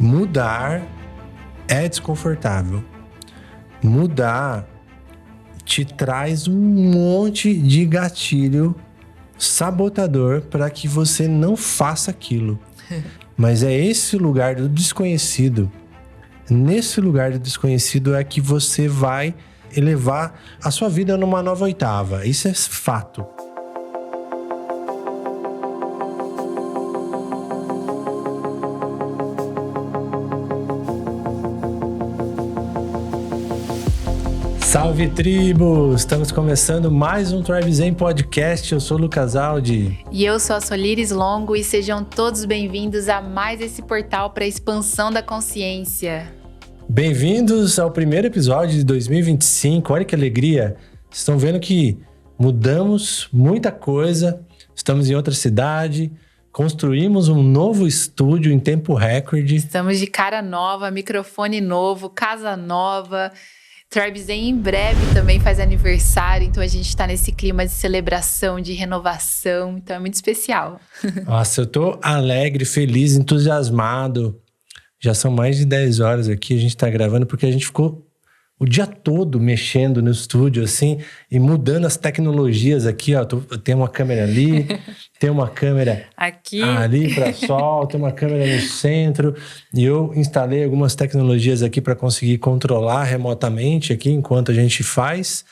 Mudar é desconfortável. Mudar te traz um monte de gatilho sabotador para que você não faça aquilo. Mas é esse lugar do desconhecido. Nesse lugar do desconhecido é que você vai elevar a sua vida numa nova oitava. Isso é fato. Salve, tribo! Estamos começando mais um Tribe Zen Podcast. Eu sou o Lucas Aldi. E eu sou a Solires Longo e sejam todos bem-vindos a mais esse portal para a expansão da consciência. Bem-vindos ao primeiro episódio de 2025. Olha que alegria! Vocês estão vendo que mudamos muita coisa. Estamos em outra cidade. Construímos um novo estúdio em tempo recorde. Estamos de cara nova, microfone novo, casa nova. Tribe Zen em breve também faz aniversário, então a gente tá nesse clima de celebração, de renovação, então é muito especial. Nossa, eu tô alegre, feliz, entusiasmado. Já são mais de 10 horas aqui, a gente tá gravando, porque a gente ficou o dia todo mexendo no estúdio, assim, e mudando as tecnologias aqui, ó. Tem uma câmera ali, tem uma câmera aqui ali para sol, tem uma câmera no centro. E eu instalei algumas tecnologias aqui para conseguir controlar remotamente aqui enquanto a gente faz.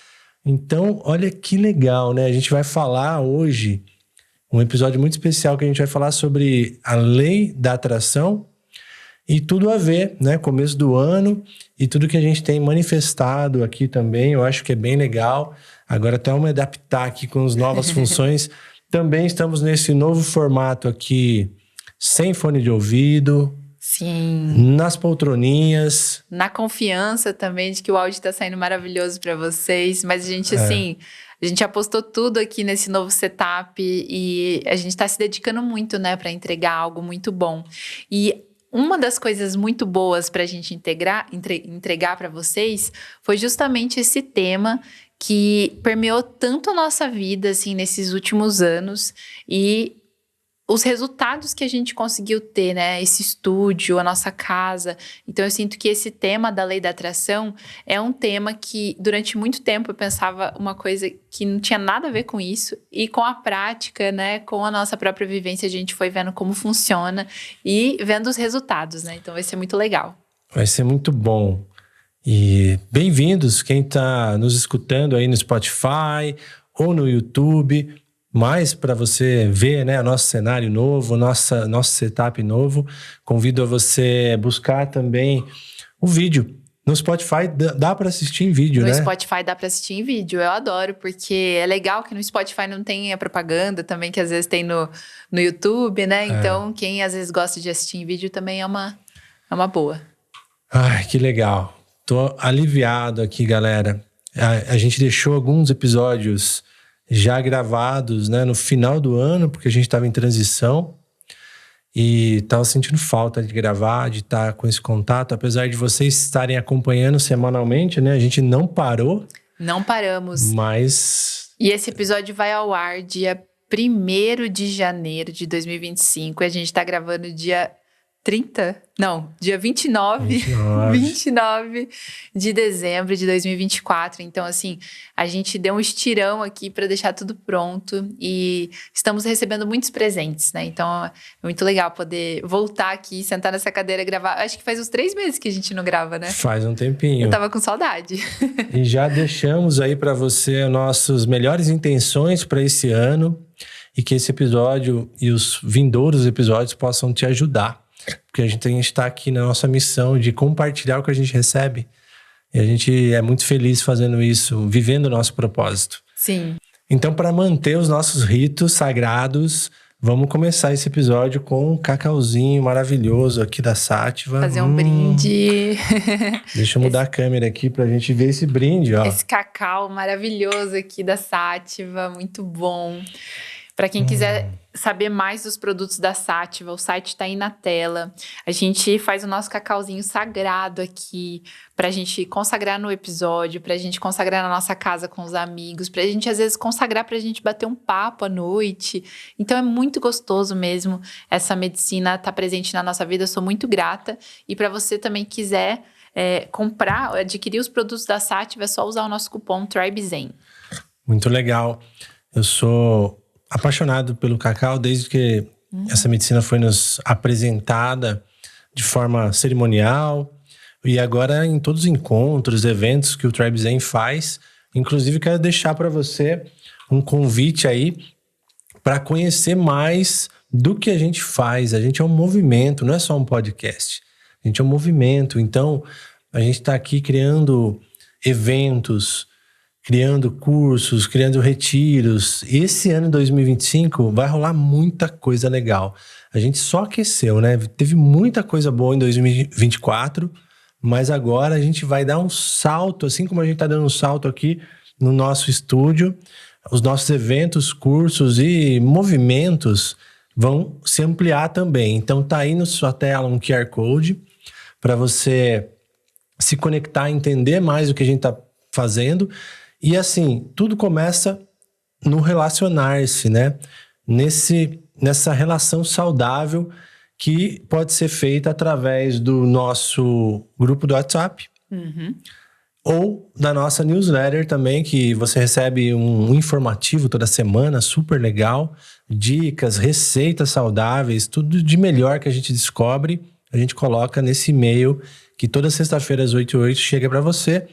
Então, olha que legal, né? A gente vai falar hoje um episódio muito especial que a gente vai falar sobre a lei da atração. E tudo a ver, né? Começo do ano e tudo que a gente tem manifestado aqui também, eu acho que é bem legal. Agora até vamos adaptar aqui com as novas funções. Também estamos nesse novo formato aqui, sem fone de ouvido. Sim. Nas poltroninhas. Na confiança também de que o áudio tá saindo maravilhoso para vocês. Mas a gente, assim, a gente apostou tudo aqui nesse novo setup e a gente tá se dedicando muito, né? Para entregar algo muito bom. E uma das coisas muito boas para a gente entregar para vocês foi justamente esse tema que permeou tanto a nossa vida assim, nesses últimos anos e os resultados que a gente conseguiu ter, né? Esse estúdio, a nossa casa. Então, eu sinto que esse tema da lei da atração é um tema que, durante muito tempo, eu pensava uma coisa que não tinha nada a ver com isso. E com a prática, né? Com a nossa própria vivência, a gente foi vendo como funciona e vendo os resultados, né? Então, vai ser muito legal. Vai ser muito bom. E bem-vindos quem está nos escutando aí no Spotify ou no YouTube. Mas para você ver, né, nosso cenário novo, nosso setup novo, convido a você buscar também o vídeo. No Spotify dá para assistir em vídeo, né? No Spotify dá para assistir em vídeo, eu adoro, porque é legal que no Spotify não tem a propaganda também, que às vezes tem no YouTube, né? Então, quem às vezes gosta de assistir em vídeo também é uma boa. Ai, que legal. Tô aliviado aqui, galera. A gente deixou alguns episódios já gravados, né, no final do ano, porque a gente estava em transição e estava sentindo falta de gravar, de estar com esse contato, apesar de vocês estarem acompanhando semanalmente, né, a gente não parou. Não paramos. Mas... E esse episódio vai ao ar dia 1º de janeiro de 2025 e a gente está gravando dia 30? Não, dia 29 de dezembro de 2024. Então, assim, a gente deu um estirão aqui para deixar tudo pronto e estamos recebendo muitos presentes, né? Então, é muito legal poder voltar aqui, sentar nessa cadeira e gravar. Acho que faz uns 3 meses que a gente não grava, né? Faz um tempinho. Eu tava com saudade. E já deixamos aí para você nossas melhores intenções para esse ano e que esse episódio e os vindouros episódios possam te ajudar. Porque a gente está aqui na nossa missão de compartilhar o que a gente recebe. E a gente é muito feliz fazendo isso, vivendo o nosso propósito. Sim. Então, para manter os nossos ritos sagrados, vamos começar esse episódio com um cacauzinho maravilhoso aqui da Sátiva. Fazer um brinde. Deixa eu mudar a câmera aqui para a gente ver esse brinde, ó. Esse cacau maravilhoso aqui da Sátiva, muito bom. Para quem quiser saber mais dos produtos da Sativa, o site está aí na tela. A gente faz o nosso cacauzinho sagrado aqui, pra gente consagrar no episódio, pra gente consagrar na nossa casa com os amigos, pra gente às vezes consagrar pra gente bater um papo à noite. Então é muito gostoso mesmo essa medicina tá presente na nossa vida, eu sou muito grata. E para você também quiser comprar, adquirir os produtos da Sativa, é só usar o nosso cupom TRIBEZEN. Muito legal. Eu sou apaixonado pelo cacau desde que essa medicina foi nos apresentada de forma cerimonial e agora em todos os encontros, eventos que o TRIBEZEN faz. Inclusive, quero deixar para você um convite aí para conhecer mais do que a gente faz. A gente é um movimento, não é só um podcast. A gente é um movimento. Então, a gente está aqui criando eventos, criando cursos, criando retiros. Esse ano, 2025, vai rolar muita coisa legal. A gente só aqueceu, né? Teve muita coisa boa em 2024, mas agora a gente vai dar um salto, assim como a gente está dando um salto aqui no nosso estúdio. Os nossos eventos, cursos e movimentos vão se ampliar também. Então tá aí na sua tela um QR Code para você se conectar, entender mais o que a gente está fazendo. E assim, tudo começa no relacionar-se, né? Nessa relação saudável que pode ser feita através do nosso grupo do WhatsApp ou da nossa newsletter também, que você recebe um informativo toda semana, super legal. Dicas, receitas saudáveis, tudo de melhor que a gente descobre, a gente coloca nesse e-mail que toda sexta-feira às 8h08 chega para você.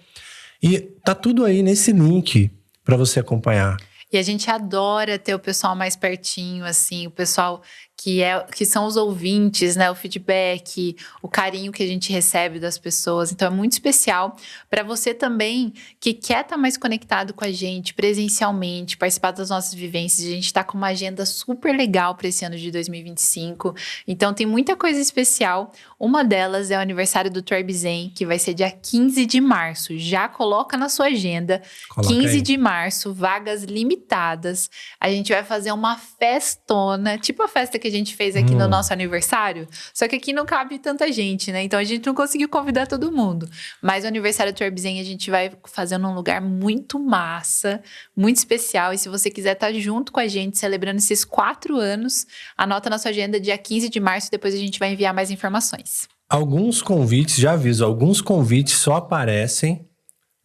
E tá tudo aí nesse link para você acompanhar. E a gente adora ter o pessoal mais pertinho, assim, o pessoal que são os ouvintes, né? O feedback, o carinho que a gente recebe das pessoas. Então é muito especial para você também que quer estar mais conectado com a gente presencialmente, participar das nossas vivências. A gente está com uma agenda super legal para esse ano de 2025. Então tem muita coisa especial. Uma delas é o aniversário do TRIBEZEN, que vai ser dia 15 de março. Já coloca na sua agenda. Coloca 15 aí. de março, vagas limitadas. A gente vai fazer uma festona, tipo a festa que a gente fez aqui no nosso aniversário. Só que aqui não cabe tanta gente, né? Então a gente não conseguiu convidar todo mundo. Mas o aniversário do TRIBEZEN a gente vai fazer num lugar muito massa, muito especial. E se você quiser estar junto com a gente, celebrando esses 4 anos, anota na sua agenda dia 15 de março, depois a gente vai enviar mais informações. Alguns convites, já aviso, alguns convites só aparecem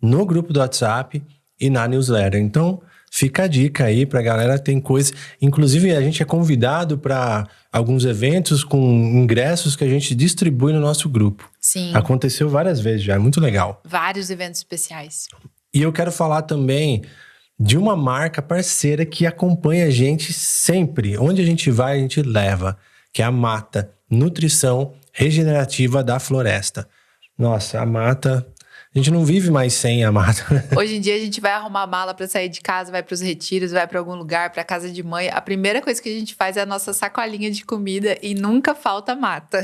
no grupo do WhatsApp e na newsletter. Então, fica a dica aí pra galera, tem coisa. Inclusive, a gente é convidado para alguns eventos com ingressos que a gente distribui no nosso grupo. Sim. Aconteceu várias vezes já, é muito legal. Vários eventos especiais. E eu quero falar também de uma marca parceira que acompanha a gente sempre. Onde a gente vai, a gente leva. Que é a Mata, Nutrição Regenerativa da Floresta. Nossa, a Mata... A gente não vive mais sem a Mata. Hoje em dia a gente vai arrumar mala para sair de casa, vai para os retiros, vai para algum lugar, para casa de mãe. A primeira coisa que a gente faz é a nossa sacolinha de comida e nunca falta Mata.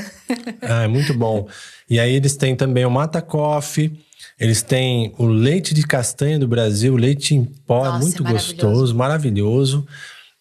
É muito bom. E aí eles têm também o Mata Coffee, eles têm o leite de castanha do Brasil, leite em pó, Nossa, muito é gostoso, maravilhoso.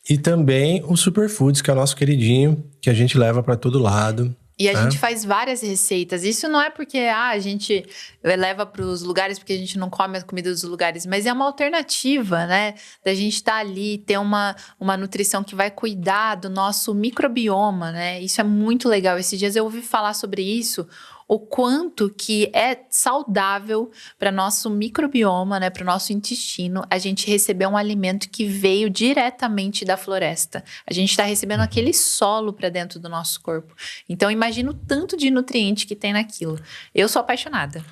E também o Superfoods, que é o nosso queridinho, que a gente leva para todo lado. E a gente faz várias receitas. Isso não é porque a gente leva para os lugares porque a gente não come a comida dos lugares, mas é uma alternativa, né? Da gente estar ali, ter uma nutrição que vai cuidar do nosso microbioma, né? Isso é muito legal. Esses dias eu ouvi falar sobre isso, o quanto que é saudável para nosso microbioma, né, para o nosso intestino, a gente receber um alimento que veio diretamente da floresta. A gente está recebendo aquele solo para dentro do nosso corpo. Então, imagina o tanto de nutriente que tem naquilo. Eu sou apaixonada.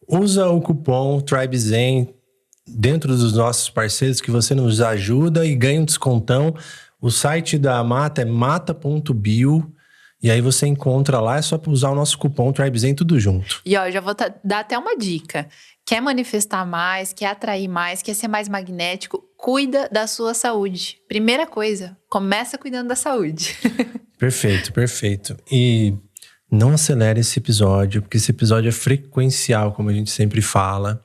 Usa o cupom TRIBEZEN dentro dos nossos parceiros que você nos ajuda e ganha um descontão. O site da Mata é mata.bio. E aí você encontra lá, é só usar o nosso cupom TRIBEZEN tudo junto. E ó, eu já vou dar até uma dica. Quer manifestar mais, quer atrair mais, quer ser mais magnético, cuida da sua saúde. Primeira coisa, começa cuidando da saúde. Perfeito, perfeito. E não acelere esse episódio, porque esse episódio é frequencial, como a gente sempre fala.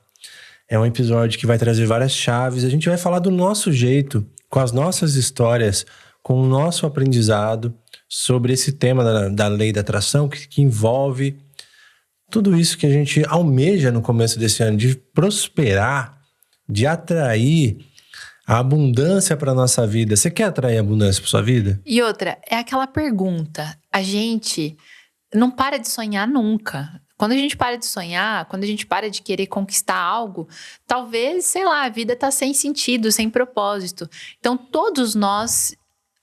É um episódio que vai trazer várias chaves. A gente vai falar do nosso jeito com as nossas histórias, com o nosso aprendizado sobre esse tema da lei da atração, que envolve tudo isso que a gente almeja no começo desse ano, de prosperar, de atrair a abundância para a nossa vida. Você quer atrair abundância para sua vida? E outra, é aquela pergunta, a gente não para de sonhar nunca. Quando a gente para de sonhar, quando a gente para de querer conquistar algo, talvez, sei lá, a vida tá sem sentido, sem propósito. Então, todos nós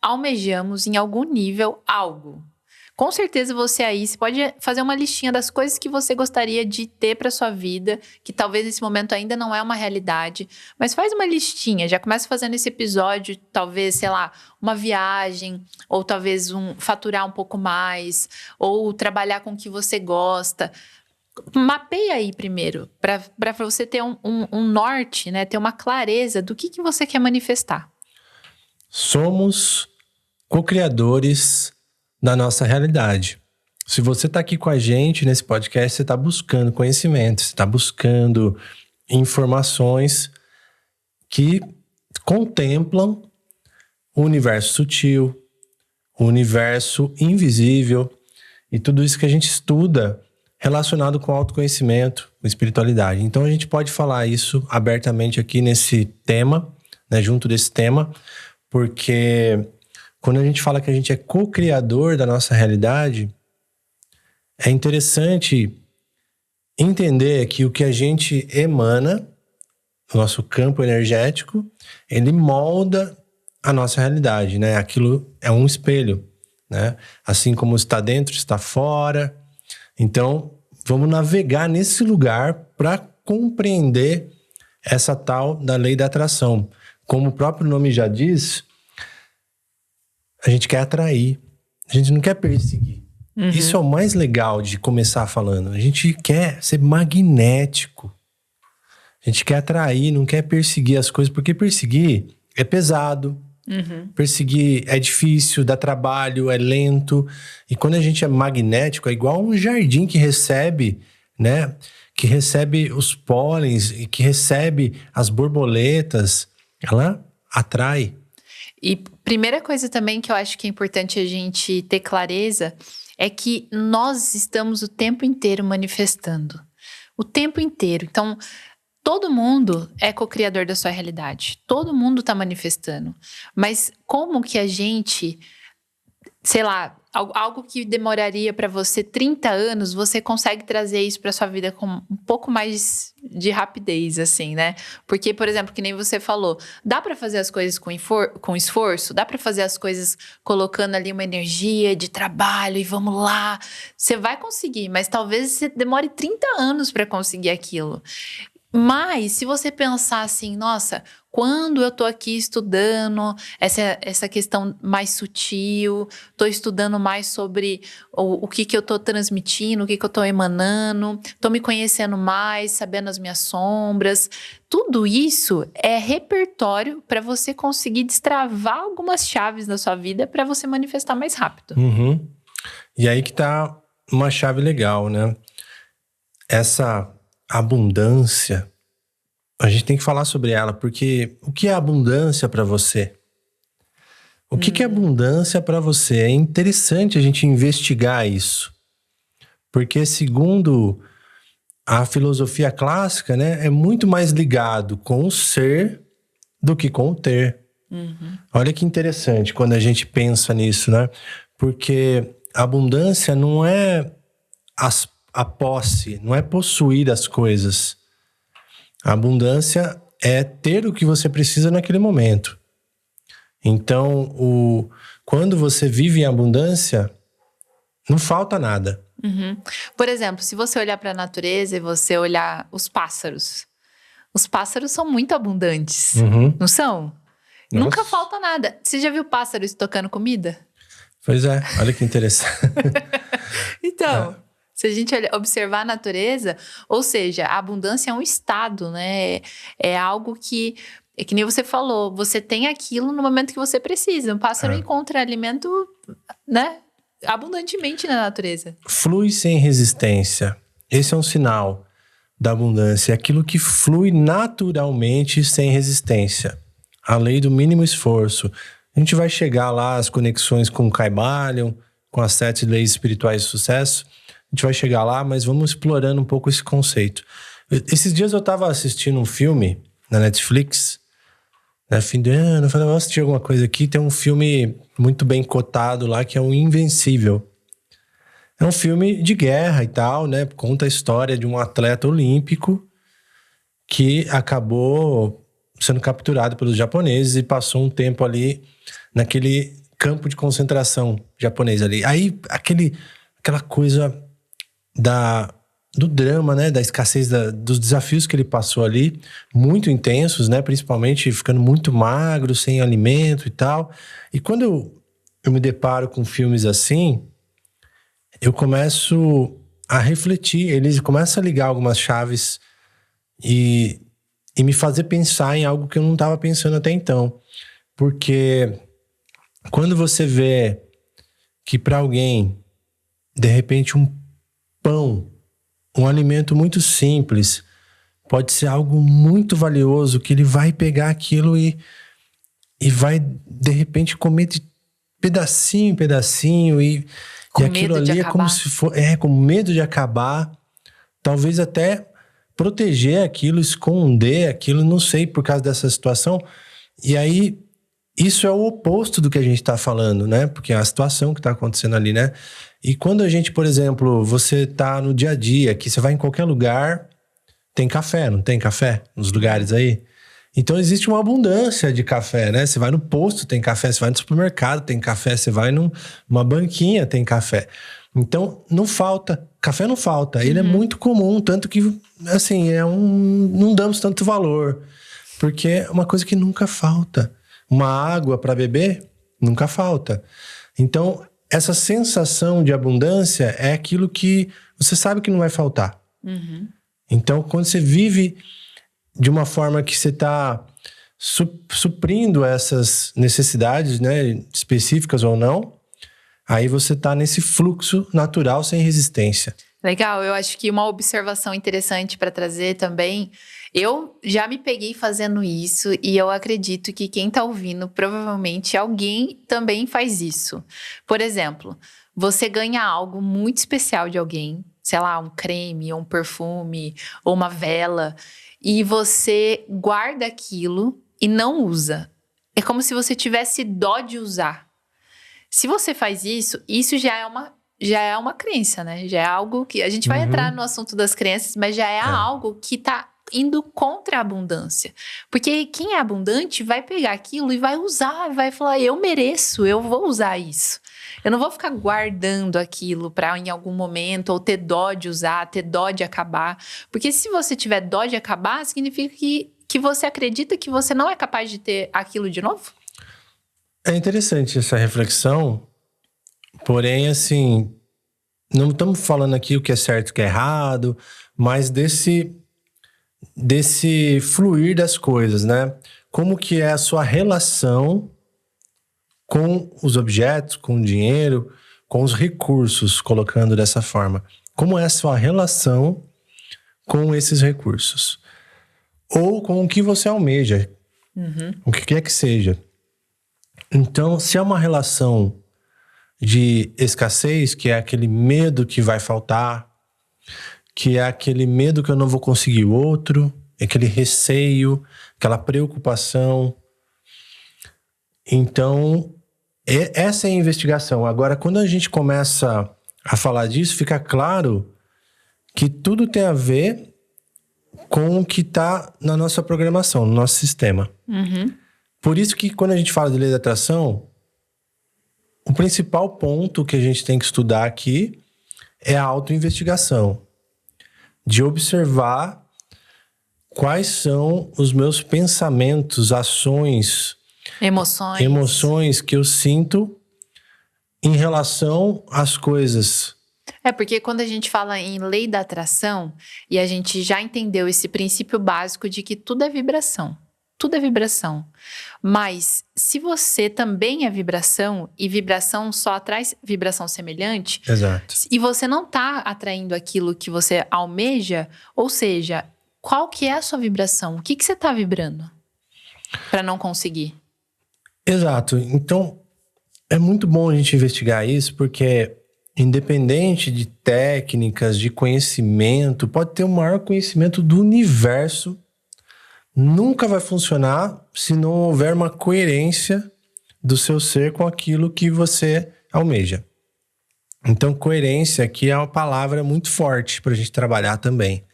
almejamos em algum nível algo. Com certeza você pode fazer uma listinha das coisas que você gostaria de ter para sua vida, que talvez nesse momento ainda não é uma realidade, mas faz uma listinha, já começa fazendo esse episódio, talvez, sei lá, uma viagem, ou talvez faturar um pouco mais, ou trabalhar com o que você gosta. Mapeia aí primeiro, para você ter um norte, né? Ter uma clareza do que você quer manifestar. Somos co-criadores da nossa realidade. Se você está aqui com a gente nesse podcast, você está buscando conhecimento, você está buscando informações que contemplam o universo sutil, o universo invisível e tudo isso que a gente estuda relacionado com autoconhecimento, com espiritualidade. Então a gente pode falar isso abertamente aqui nesse tema, né, junto desse tema, porque quando a gente fala que a gente é co-criador da nossa realidade, é interessante entender que o que a gente emana, o nosso campo energético, ele molda a nossa realidade, né? Aquilo é um espelho, né? Assim como está dentro, está fora. Então, vamos navegar nesse lugar para compreender essa tal da lei da atração. Como o próprio nome já diz, a gente quer atrair, a gente não quer perseguir. Uhum. Isso é o mais legal de começar falando. A gente quer ser magnético. A gente quer atrair, não quer perseguir as coisas, porque perseguir é pesado. Uhum. Perseguir é difícil, dá trabalho, é lento. E quando a gente é magnético, é igual um jardim que recebe, né? Que recebe os pólens e que recebe as borboletas. Ela atrai. E primeira coisa também que eu acho que é importante a gente ter clareza é que nós estamos o tempo inteiro manifestando. O tempo inteiro. Então, todo mundo é co-criador da sua realidade. Todo mundo está manifestando. Mas como que a gente, sei lá, algo que demoraria para você 30 anos, você consegue trazer isso para sua vida com um pouco mais de rapidez, assim, né? Porque, por exemplo, que nem você falou, dá para fazer as coisas com esforço? Dá para fazer as coisas colocando ali uma energia de trabalho e vamos lá? Você vai conseguir, mas talvez você demore 30 anos para conseguir aquilo. Mas, se você pensar assim, nossa, quando eu tô aqui estudando essa questão mais sutil, tô estudando mais sobre o que eu tô transmitindo, o que eu tô emanando, tô me conhecendo mais, sabendo as minhas sombras, tudo isso é repertório para você conseguir destravar algumas chaves na sua vida para você manifestar mais rápido. Uhum. E aí que tá uma chave legal, né? Essa abundância, a gente tem que falar sobre ela, porque o que é abundância para você? O que é abundância para você? É interessante a gente investigar isso, porque segundo a filosofia clássica, né, é muito mais ligado com o ser do que com o ter. Uhum. Olha que interessante quando a gente pensa nisso, né? Porque a abundância não é a posse, não é possuir as coisas. A abundância é ter o que você precisa naquele momento. Então, quando você vive em abundância, não falta nada. Uhum. Por exemplo, se você olhar para a natureza e você olhar os pássaros são muito abundantes, não são? Nossa. Nunca falta nada. Você já viu pássaros tocando comida? Pois é, olha que interessante. Então, se a gente observar a natureza, ou seja, a abundância é um estado, né? É algo que nem você falou, você tem aquilo no momento que você precisa. Um pássaro encontra alimento, né? Abundantemente na natureza. Flui sem resistência. Esse é um sinal da abundância. É aquilo que flui naturalmente sem resistência. A lei do mínimo esforço. A gente vai chegar lá, as conexões com o Kybalion, com as 7 leis espirituais de sucesso. A gente vai chegar lá, mas vamos explorando um pouco esse conceito. Esses dias eu estava assistindo um filme na Netflix, né, fim de ano, eu falei, vou assistir alguma coisa aqui. Tem um filme muito bem cotado lá, que é o Invencível. É um filme de guerra e tal, né? Conta a história de um atleta olímpico que acabou sendo capturado pelos japoneses e passou um tempo ali naquele campo de concentração japonês ali. Aí, aquela coisa do drama, né? Da escassez dos desafios que ele passou ali, muito intensos, né? Principalmente ficando muito magro, sem alimento e tal. E quando eu me deparo com filmes assim, eu começo a refletir, eles começam a ligar algumas chaves e me fazer pensar em algo que eu não estava pensando até então. Porque quando você vê que para alguém, de repente, um pão, um alimento muito simples, pode ser algo muito valioso, que ele vai pegar aquilo e vai, de repente, comer de pedacinho em pedacinho e aquilo ali é como se for, com medo de acabar, talvez até proteger aquilo, esconder aquilo, não sei, por causa dessa situação. E aí, isso é o oposto do que a gente está falando, né? Porque é a situação que está acontecendo ali, né? E quando a gente, por exemplo, você tá no dia a dia, que você vai em qualquer lugar, tem café, não tem café nos lugares aí? Então existe uma abundância de café, né? Você vai no posto, tem café. Você vai no supermercado, tem café. Você vai numa banquinha, tem café. Então não falta. Café não falta. Ele é muito comum, tanto que, assim, não damos tanto valor. Porque é uma coisa que nunca falta. Uma água para beber, nunca falta. Então, essa sensação de abundância é aquilo que você sabe que não vai faltar. Então, quando você vive de uma forma que você está suprindo essas necessidades, né, específicas ou não, aí você está nesse fluxo natural sem resistência. Legal, eu acho que uma observação interessante para trazer também, eu já me peguei fazendo isso e eu acredito que quem está ouvindo, provavelmente alguém também faz isso. Por exemplo, você ganha algo muito especial de alguém, sei lá, um creme, ou um perfume, ou uma vela, e você guarda aquilo e não usa. É como se você tivesse dó de usar. Se você faz isso, isso já é uma crença, né? Já é algo que... A gente vai entrar no assunto das crenças, mas já é algo que tá indo contra a abundância. Porque quem é abundante vai pegar aquilo e vai usar, vai falar, eu mereço, eu vou usar isso. Eu não vou ficar guardando aquilo para em algum momento, ou ter dó de usar, ter dó de acabar. Porque se você tiver dó de acabar, significa que você acredita que você não é capaz de ter aquilo de novo? É interessante essa reflexão, porém, assim, não estamos falando aqui o que é certo e o que é errado, mas desse fluir das coisas, né? Como que é a sua relação com os objetos, com o dinheiro, com os recursos, colocando dessa forma. Como é a sua relação com esses recursos? Ou com o que você almeja, o que quer que seja. Então, se é uma relação de escassez, que é aquele medo que vai faltar, que é aquele medo que eu não vou conseguir o outro, aquele receio, aquela preocupação. Então, essa é a investigação. Agora, quando a gente começa a falar disso, fica claro que tudo tem a ver com o que está na nossa programação, no nosso sistema. Por isso que quando a gente fala de lei da atração, o principal ponto que a gente tem que estudar aqui é a autoinvestigação. De observar quais são os meus pensamentos, ações, emoções que eu sinto em relação às coisas. É porque quando a gente fala em lei da atração, e a gente já entendeu esse princípio básico de que tudo é vibração. Tudo é vibração. Mas se você também é vibração, e vibração só atrai vibração semelhante... Exato. E você não está atraindo aquilo que você almeja, ou seja, qual que é a sua vibração? O que você está vibrando? para não conseguir. Exato. Então, é muito bom a gente investigar isso, porque independente de técnicas, de conhecimento, pode ter o maior conhecimento do universo, nunca vai funcionar se não houver uma coerência do seu ser com aquilo que você almeja. Então, coerência aqui é uma palavra muito forte para a gente trabalhar também.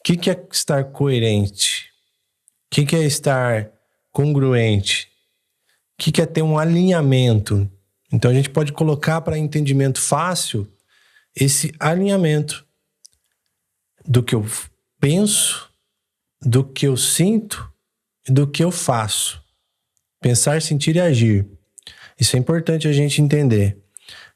O que é estar coerente? O que é estar congruente? O que é ter um alinhamento? Então, a gente pode colocar para entendimento fácil esse alinhamento do que eu penso, do que eu sinto e do que eu faço. Pensar, sentir e agir. Isso é importante a gente entender.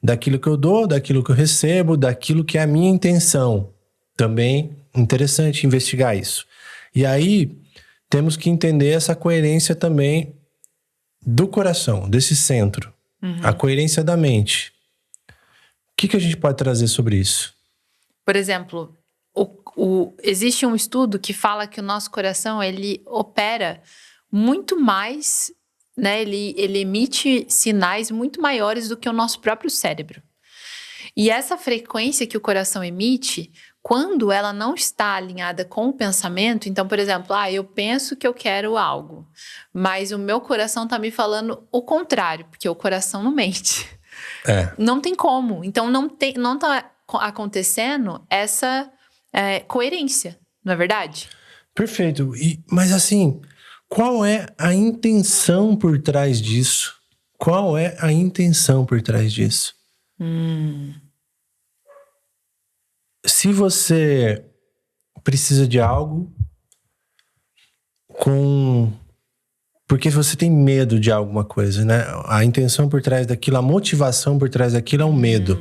Daquilo que eu dou, daquilo que eu recebo, daquilo que é a minha intenção. Também interessante investigar isso. E aí, temos que entender essa coerência também do coração, desse centro. A coerência da mente. O que a gente pode trazer sobre isso? Por exemplo, existe um estudo que fala que o nosso coração, ele opera muito mais, né? Ele emite sinais muito maiores do que o nosso próprio cérebro. E essa frequência que o coração emite, quando ela não está alinhada com o pensamento, então, por exemplo, eu penso que eu quero algo, mas o meu coração está me falando o contrário, porque o coração não mente. Não tem como. Então, não está acontecendo essa coerência, não é verdade? Perfeito. Mas assim, qual é a intenção por trás disso? Qual é a intenção por trás disso? Se você precisa de algo porque você tem medo de alguma coisa, né? A intenção por trás daquilo, a motivação por trás daquilo é o medo.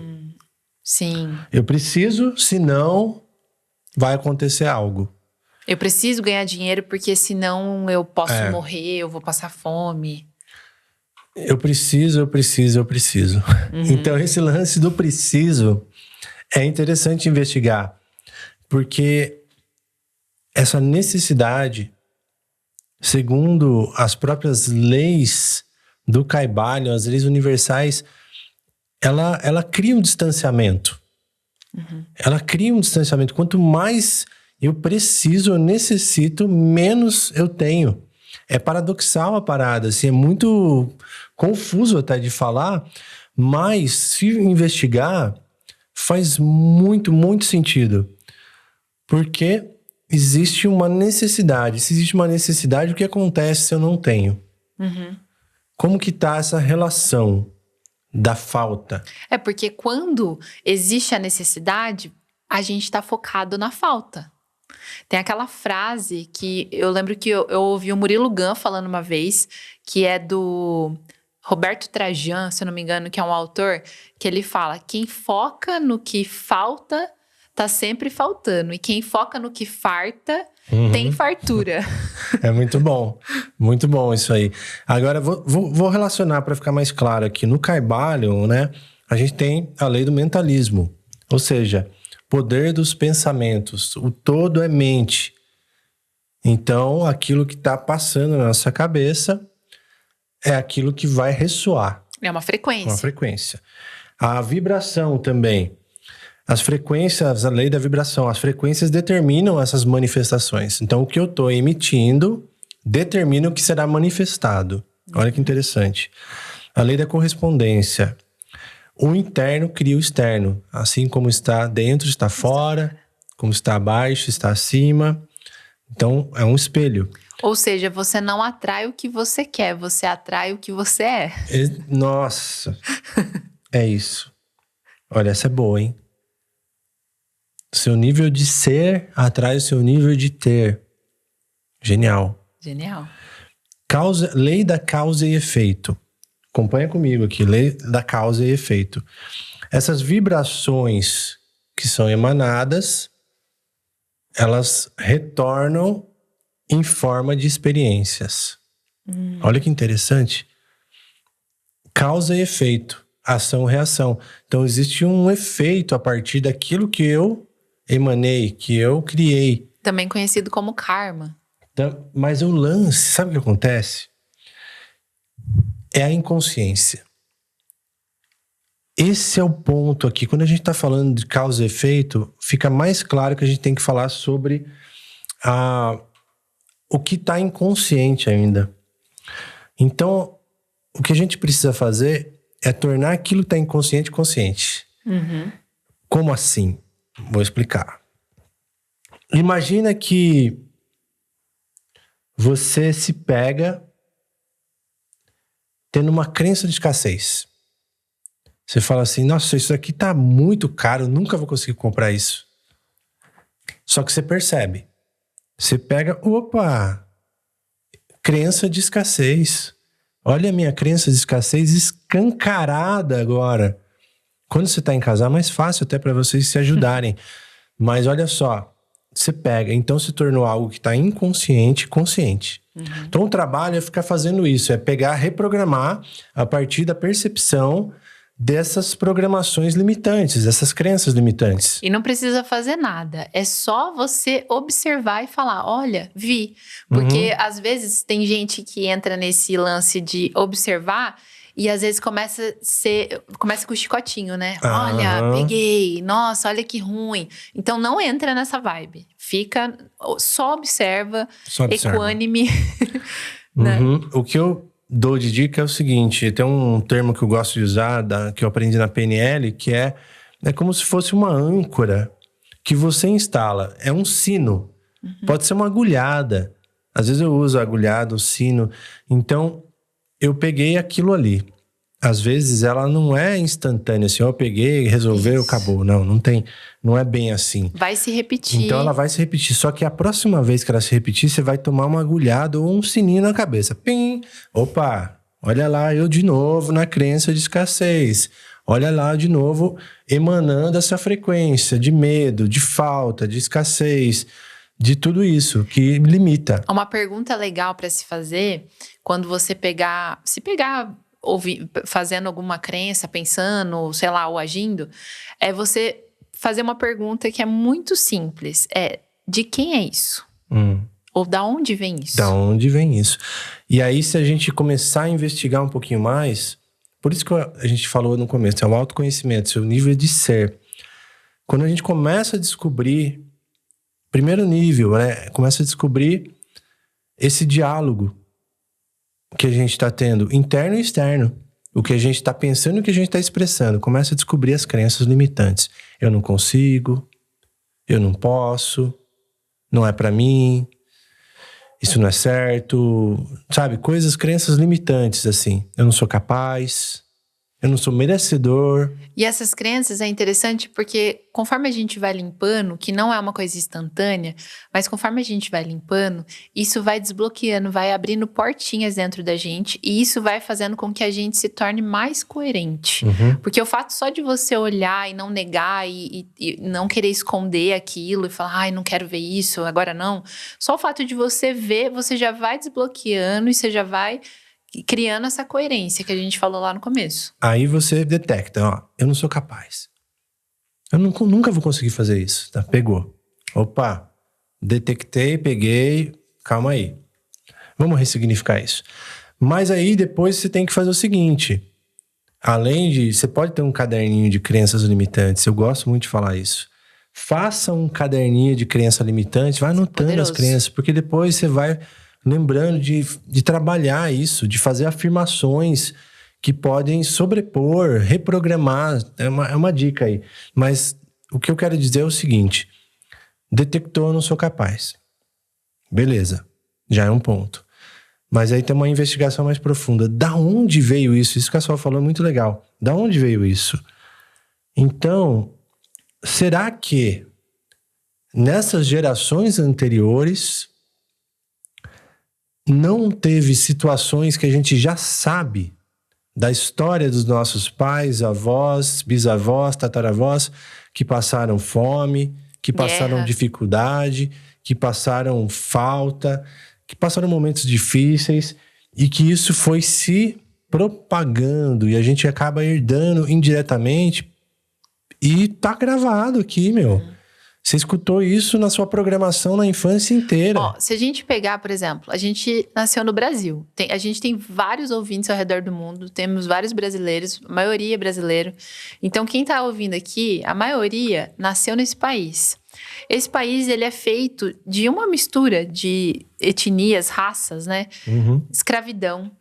Sim. Eu preciso, senão vai acontecer algo. Eu preciso ganhar dinheiro porque senão eu posso morrer, eu vou passar fome. Eu preciso. Então, esse lance do preciso é interessante investigar, porque essa necessidade, segundo as próprias leis do Kybalion, as leis universais, ela cria um distanciamento. Ela cria um distanciamento. Quanto mais eu preciso, eu necessito, menos eu tenho. É paradoxal a parada, assim, é muito confuso até de falar, mas se investigar, faz muito, muito sentido. Porque existe uma necessidade. Se existe uma necessidade, o que acontece se eu não tenho? Como que tá essa relação da falta? Porque quando existe a necessidade, a gente está focado na falta. Tem aquela frase que eu lembro que eu ouvi o Murilo Gun falando uma vez, que é do Roberto Trajan, se eu não me engano, que é um autor, que ele fala: quem foca no que falta, tá sempre faltando. E quem foca no que farta, tem fartura. É muito bom isso aí. Agora, vou relacionar para ficar mais claro aqui. No Kybalion, né, a gente tem a lei do mentalismo. Ou seja, poder dos pensamentos. O todo é mente. Então, aquilo que está passando na nossa cabeça é aquilo que vai ressoar. É uma frequência. Uma frequência. A vibração também. As frequências, a lei da vibração, as frequências determinam essas manifestações. Então, o que eu estou emitindo determina o que será manifestado. Olha que interessante. A lei da correspondência. O interno cria o externo. Assim como está dentro, está fora. Como está abaixo, está acima. Então, é um espelho. Ou seja, você não atrai o que você quer, você atrai o que você é. Nossa, é isso. Olha, essa é boa, hein? Seu nível de ser atrai o seu nível de ter. Genial. Genial. Lei da causa e efeito. Acompanha comigo aqui, lei da causa e efeito. Essas vibrações que são emanadas, elas retornam em forma de experiências. Olha que interessante. Causa e efeito. Ação e reação. Então, existe um efeito a partir daquilo que eu emanei, que eu criei. Também conhecido como karma. Então, mas o lance, sabe o que acontece? É a inconsciência. Esse é o ponto aqui. Quando a gente está falando de causa e efeito, fica mais claro que a gente tem que falar sobre o que está inconsciente ainda. Então, o que a gente precisa fazer é tornar aquilo que está inconsciente consciente. Uhum. Como assim? Vou explicar. Imagina que você se pega tendo uma crença de escassez. Você fala assim, nossa, isso aqui tá muito caro, eu nunca vou conseguir comprar isso. Só que você percebe. Você pega, opa, crença de escassez. Olha a minha crença de escassez escancarada agora. Quando você tá em casal é mais fácil até para vocês se ajudarem. Mas olha só, você pega, então se tornou algo que tá inconsciente, consciente. Uhum. Então o trabalho é ficar fazendo isso, é pegar, reprogramar a partir da percepção dessas programações limitantes, dessas crenças limitantes. E não precisa fazer nada, é só você observar e falar, olha, vi. Porque às vezes tem gente que entra nesse lance de observar e às vezes começa com o chicotinho, né? Olha, peguei, nossa, olha que ruim. Então não entra nessa vibe, fica, só observa. Equânime. Né? O que eu dou de dica é o seguinte, tem um termo que eu gosto de usar, que eu aprendi na PNL, que é como se fosse uma âncora que você instala. É um sino, pode ser uma agulhada. Às vezes eu uso a agulhada, o sino. Então, eu peguei aquilo ali. Às vezes ela não é instantânea, assim, eu peguei, resolveu, acabou. Não é bem assim. Vai se repetir. Então ela vai se repetir, só que a próxima vez que ela se repetir, você vai tomar uma agulhada ou um sininho na cabeça. Pim! Opa, olha lá eu de novo na crença de escassez. Olha lá de novo emanando essa frequência de medo, de falta, de escassez, de tudo isso que limita. Uma pergunta legal para se fazer, quando você fazendo alguma crença, pensando, sei lá, ou agindo, é você fazer uma pergunta que é muito simples. De quem é isso? Ou da onde vem isso? Da onde vem isso? E aí, se a gente começar a investigar um pouquinho mais, por isso que a gente falou no começo, é o autoconhecimento, seu nível de ser. Quando a gente começa a descobrir, primeiro nível, né? Começa a descobrir esse diálogo que a gente está tendo, interno e externo. O que a gente está pensando e o que a gente está expressando. Começa a descobrir as crenças limitantes. Eu não consigo, eu não posso, não é para mim, isso não é certo, sabe? Crenças limitantes, assim. Eu não sou capaz, eu não sou merecedor. E essas crenças é interessante porque conforme a gente vai limpando, que não é uma coisa instantânea, mas conforme a gente vai limpando, isso vai desbloqueando, vai abrindo portinhas dentro da gente e isso vai fazendo com que a gente se torne mais coerente. Porque o fato só de você olhar e não negar e não querer esconder aquilo e falar, ai, não quero ver isso, agora não. Só o fato de você ver, você já vai desbloqueando e você já vai criando essa coerência que a gente falou lá no começo. Aí você detecta, ó, eu não sou capaz. Eu nunca vou conseguir fazer isso, tá? Pegou. Opa, detectei, peguei, calma aí. Vamos ressignificar isso. Mas aí depois você tem que fazer o seguinte, você pode ter um caderninho de crenças limitantes, eu gosto muito de falar isso. Faça um caderninho de crença limitante, vai anotando as crenças, porque depois você vai lembrando de trabalhar isso, de fazer afirmações que podem sobrepor, reprogramar. É uma dica aí. Mas o que eu quero dizer é o seguinte: detectou, eu não sou capaz. Beleza, já é um ponto. Mas aí tem uma investigação mais profunda. Da onde veio isso? Isso que a Sol falou é muito legal. Da onde veio isso? Então, será que nessas gerações anteriores não teve situações que a gente já sabe da história dos nossos pais, avós, bisavós, tataravós, que passaram fome, que passaram dificuldade, que passaram falta, que passaram momentos difíceis e que isso foi se propagando e a gente acaba herdando indiretamente e tá gravado aqui, meu. Você escutou isso na sua programação na infância inteira. Ó, se a gente pegar, por exemplo, a gente nasceu no Brasil. A gente tem vários ouvintes ao redor do mundo. Temos vários brasileiros, a maioria é brasileiro. Então, quem tá ouvindo aqui, a maioria nasceu nesse país. Esse país, ele é feito de uma mistura de etnias, raças, né? Escravidão.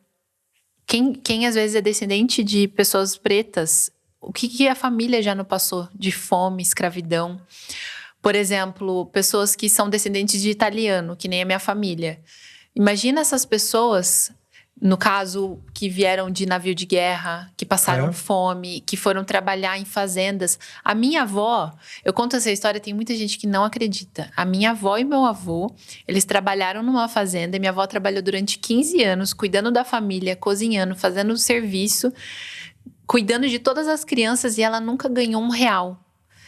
Quem às vezes é descendente de pessoas pretas, o que a família já não passou? De fome, escravidão. Por exemplo, pessoas que são descendentes de italiano, que nem a minha família. Imagina essas pessoas, no caso, que vieram de navio de guerra, que passaram fome, que foram trabalhar em fazendas. A minha avó, eu conto essa história, tem muita gente que não acredita. A minha avó e meu avô, eles trabalharam numa fazenda. Minha avó trabalhou durante 15 anos, cuidando da família, cozinhando, fazendo serviço, cuidando de todas as crianças, e ela nunca ganhou R$1.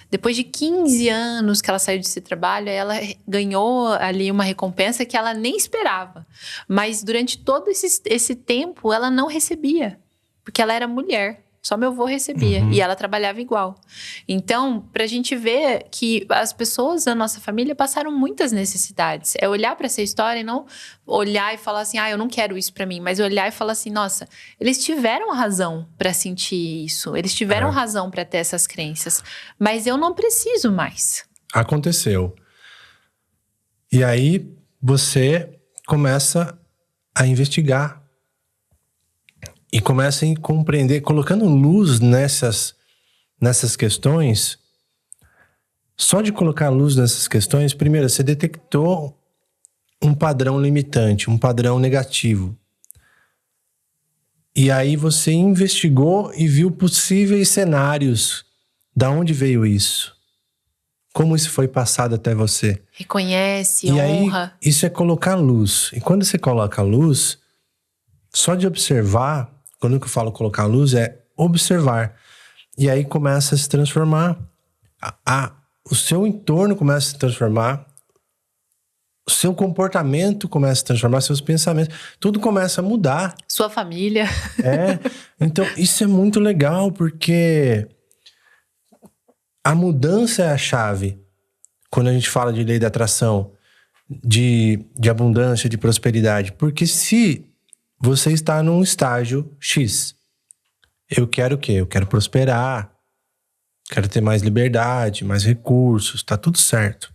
Depois de 15 anos que ela saiu desse trabalho, ela ganhou ali uma recompensa que ela nem esperava. Mas durante todo esse tempo, ela não recebia. Porque ela era mulher. Só meu avô recebia. E ela trabalhava igual. Então, pra gente ver que as pessoas da nossa família passaram muitas necessidades. É olhar pra essa história e não olhar e falar assim, eu não quero isso pra mim. Mas olhar e falar assim, nossa, eles tiveram razão pra sentir isso. Eles tiveram razão pra ter essas crenças. Mas eu não preciso mais. Aconteceu. E aí, você começa a investigar. E começa a compreender, colocando luz nessas questões. Só de colocar luz nessas questões, primeiro, você detectou um padrão limitante, um padrão negativo. E aí você investigou e viu possíveis cenários. Da onde veio isso? Como isso foi passado até você? Reconhece, e honra. Aí, isso é colocar luz. E quando você coloca luz, só de observar... Quando eu falo colocar luz, é observar. E aí começa a se transformar. O seu entorno começa a se transformar. O seu comportamento começa a se transformar. Seus pensamentos. Tudo começa a mudar. Sua família. Então, isso é muito legal, porque a mudança é a chave. Quando a gente fala de lei da atração, de abundância, de prosperidade. Porque se... você está num estágio X. Eu quero o quê? Eu quero prosperar. Quero ter mais liberdade, mais recursos. Tá tudo certo.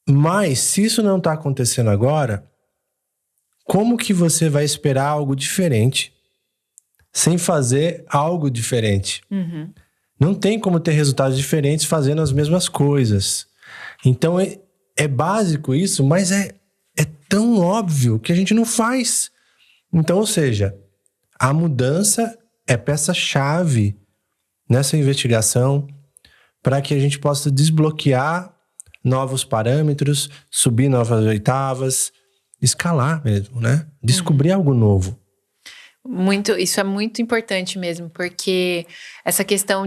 Mas, se isso não tá acontecendo agora, como que você vai esperar algo diferente sem fazer algo diferente? Não tem como ter resultados diferentes fazendo as mesmas coisas. Então, é básico isso, mas é tão óbvio que a gente não faz. Então, ou seja, a mudança é peça-chave nessa investigação para que a gente possa desbloquear novos parâmetros, subir novas oitavas, escalar mesmo, né? Descobrir algo novo. Isso é muito importante mesmo, porque essa questão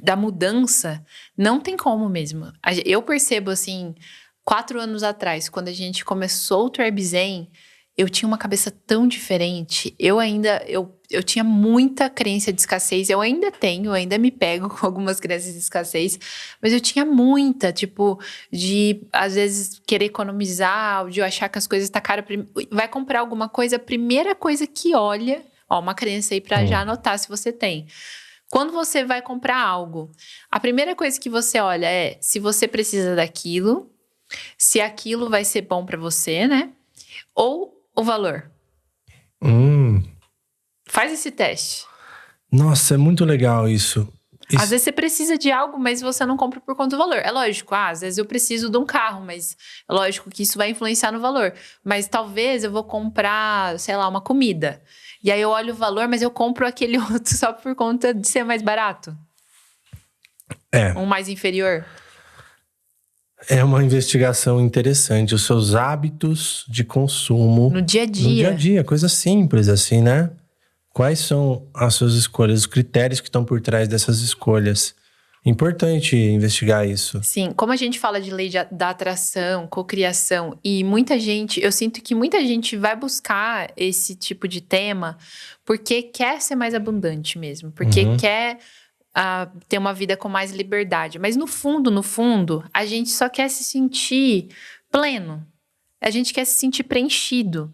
da mudança não tem como mesmo. Eu percebo assim... 4 anos atrás, quando a gente começou o Tribe Zen, eu tinha uma cabeça tão diferente. Eu tinha muita crença de escassez. Eu ainda me pego com algumas crenças de escassez. Mas eu tinha muita, tipo, de às vezes querer economizar, de eu achar que as coisas estão caras. Vai comprar alguma coisa, a primeira coisa que olha... uma crença aí pra já anotar se você tem. Quando você vai comprar algo, a primeira coisa que você olha é se você precisa daquilo... se aquilo vai ser bom pra você, né? Ou o valor. Faz esse teste. Nossa, é muito legal isso. Às vezes você precisa de algo, mas você não compra por conta do valor. É lógico, às vezes eu preciso de um carro, mas é lógico que isso vai influenciar no valor. Mas talvez eu vou comprar, sei lá, uma comida. E aí eu olho o valor, mas eu compro aquele outro só por conta de ser mais barato. Um mais inferior. É uma investigação interessante. Os seus hábitos de consumo. No dia a dia. No dia a dia, coisa simples assim, né? Quais são as suas escolhas, os critérios que estão por trás dessas escolhas? Importante investigar isso. Sim, como a gente fala de lei da atração, cocriação, e eu sinto que muita gente vai buscar esse tipo de tema porque quer ser mais abundante mesmo. Porque quer a ter uma vida com mais liberdade. Mas no fundo, a gente só quer se sentir pleno. A gente quer se sentir preenchido.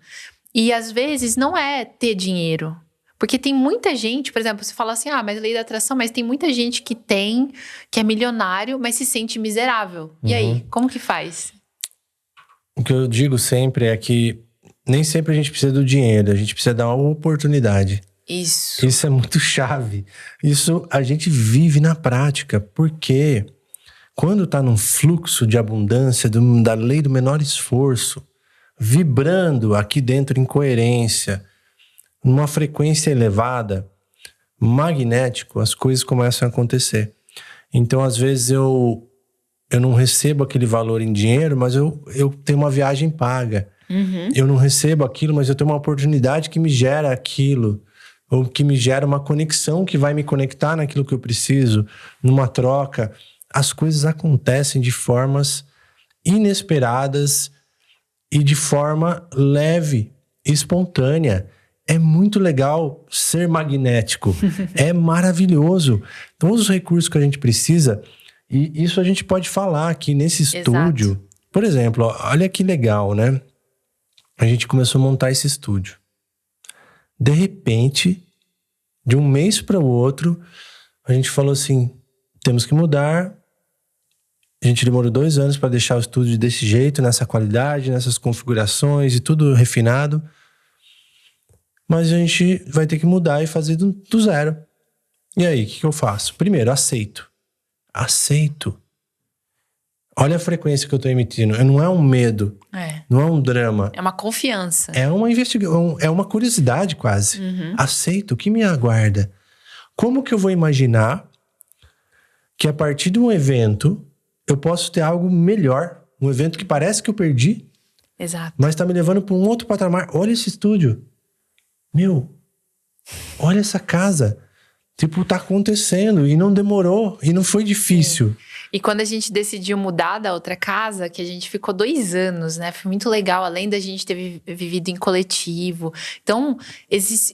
E às vezes não é ter dinheiro. Porque tem muita gente, por exemplo, você fala assim, mas lei da atração, mas tem muita gente que é milionário, mas se sente miserável. E aí, como que faz? O que eu digo sempre é que nem sempre a gente precisa do dinheiro, a gente precisa dar uma oportunidade. Isso é muito chave. Isso a gente vive na prática, porque quando tá num fluxo de abundância, da lei do menor esforço, vibrando aqui dentro em coerência, numa frequência elevada, magnético, as coisas começam a acontecer. Então, às vezes, eu não recebo aquele valor em dinheiro, mas eu tenho uma viagem paga. Eu não recebo aquilo, mas eu tenho uma oportunidade que me gera aquilo. Ou que me gera uma conexão que vai me conectar naquilo que eu preciso, numa troca. As coisas acontecem de formas inesperadas e de forma leve, espontânea. É muito legal ser magnético. É maravilhoso. Todos os recursos que a gente precisa, e isso a gente pode falar aqui nesse estúdio. Exato. Por exemplo, olha que legal, né? A gente começou a montar esse estúdio. De repente, de um mês para o outro, a gente falou assim, temos que mudar. A gente demorou 2 anos para deixar o estúdio desse jeito, nessa qualidade, nessas configurações e tudo refinado. Mas a gente vai ter que mudar e fazer do zero. E aí, o que eu faço? Primeiro, aceito. Olha a frequência que eu tô emitindo. Não é um medo. Não é um drama. É uma confiança. É uma investigação. É uma curiosidade quase. Aceito. O que me aguarda? Como que eu vou imaginar que a partir de um evento eu posso ter algo melhor? Um evento que parece que eu perdi. Exato. Mas tá me levando para um outro patamar. Olha esse estúdio. Olha essa casa. Tipo, tá acontecendo e não demorou e não foi difícil. E quando a gente decidiu mudar da outra casa, que a gente ficou 2 anos, né? Foi muito legal, além da gente ter vivido em coletivo. Então,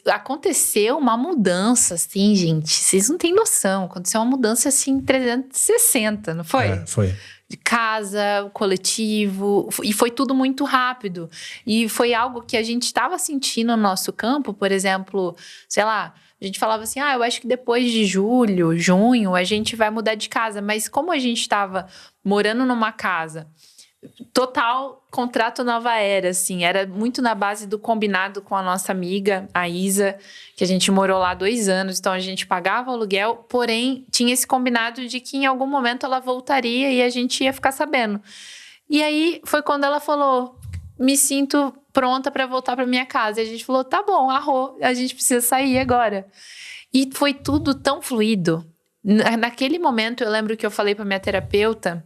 aconteceu uma mudança, assim, gente. Vocês não têm noção. Aconteceu uma mudança, assim, 360, não foi? Foi. De casa, coletivo, e foi tudo muito rápido. E foi algo que a gente estava sentindo no nosso campo, por exemplo, sei lá, a gente falava assim, eu acho que depois de julho, junho, a gente vai mudar de casa. Mas como a gente estava morando numa casa, total contrato nova era, assim, era muito na base do combinado com a nossa amiga, a Isa, que a gente morou lá 2 anos, então a gente pagava o aluguel, porém tinha esse combinado de que em algum momento ela voltaria e a gente ia ficar sabendo. E aí foi quando ela falou, me sinto pronta para voltar para minha casa. E a gente falou, tá bom, a gente precisa sair agora. E foi tudo tão fluido. Naquele momento eu lembro que eu falei para minha terapeuta,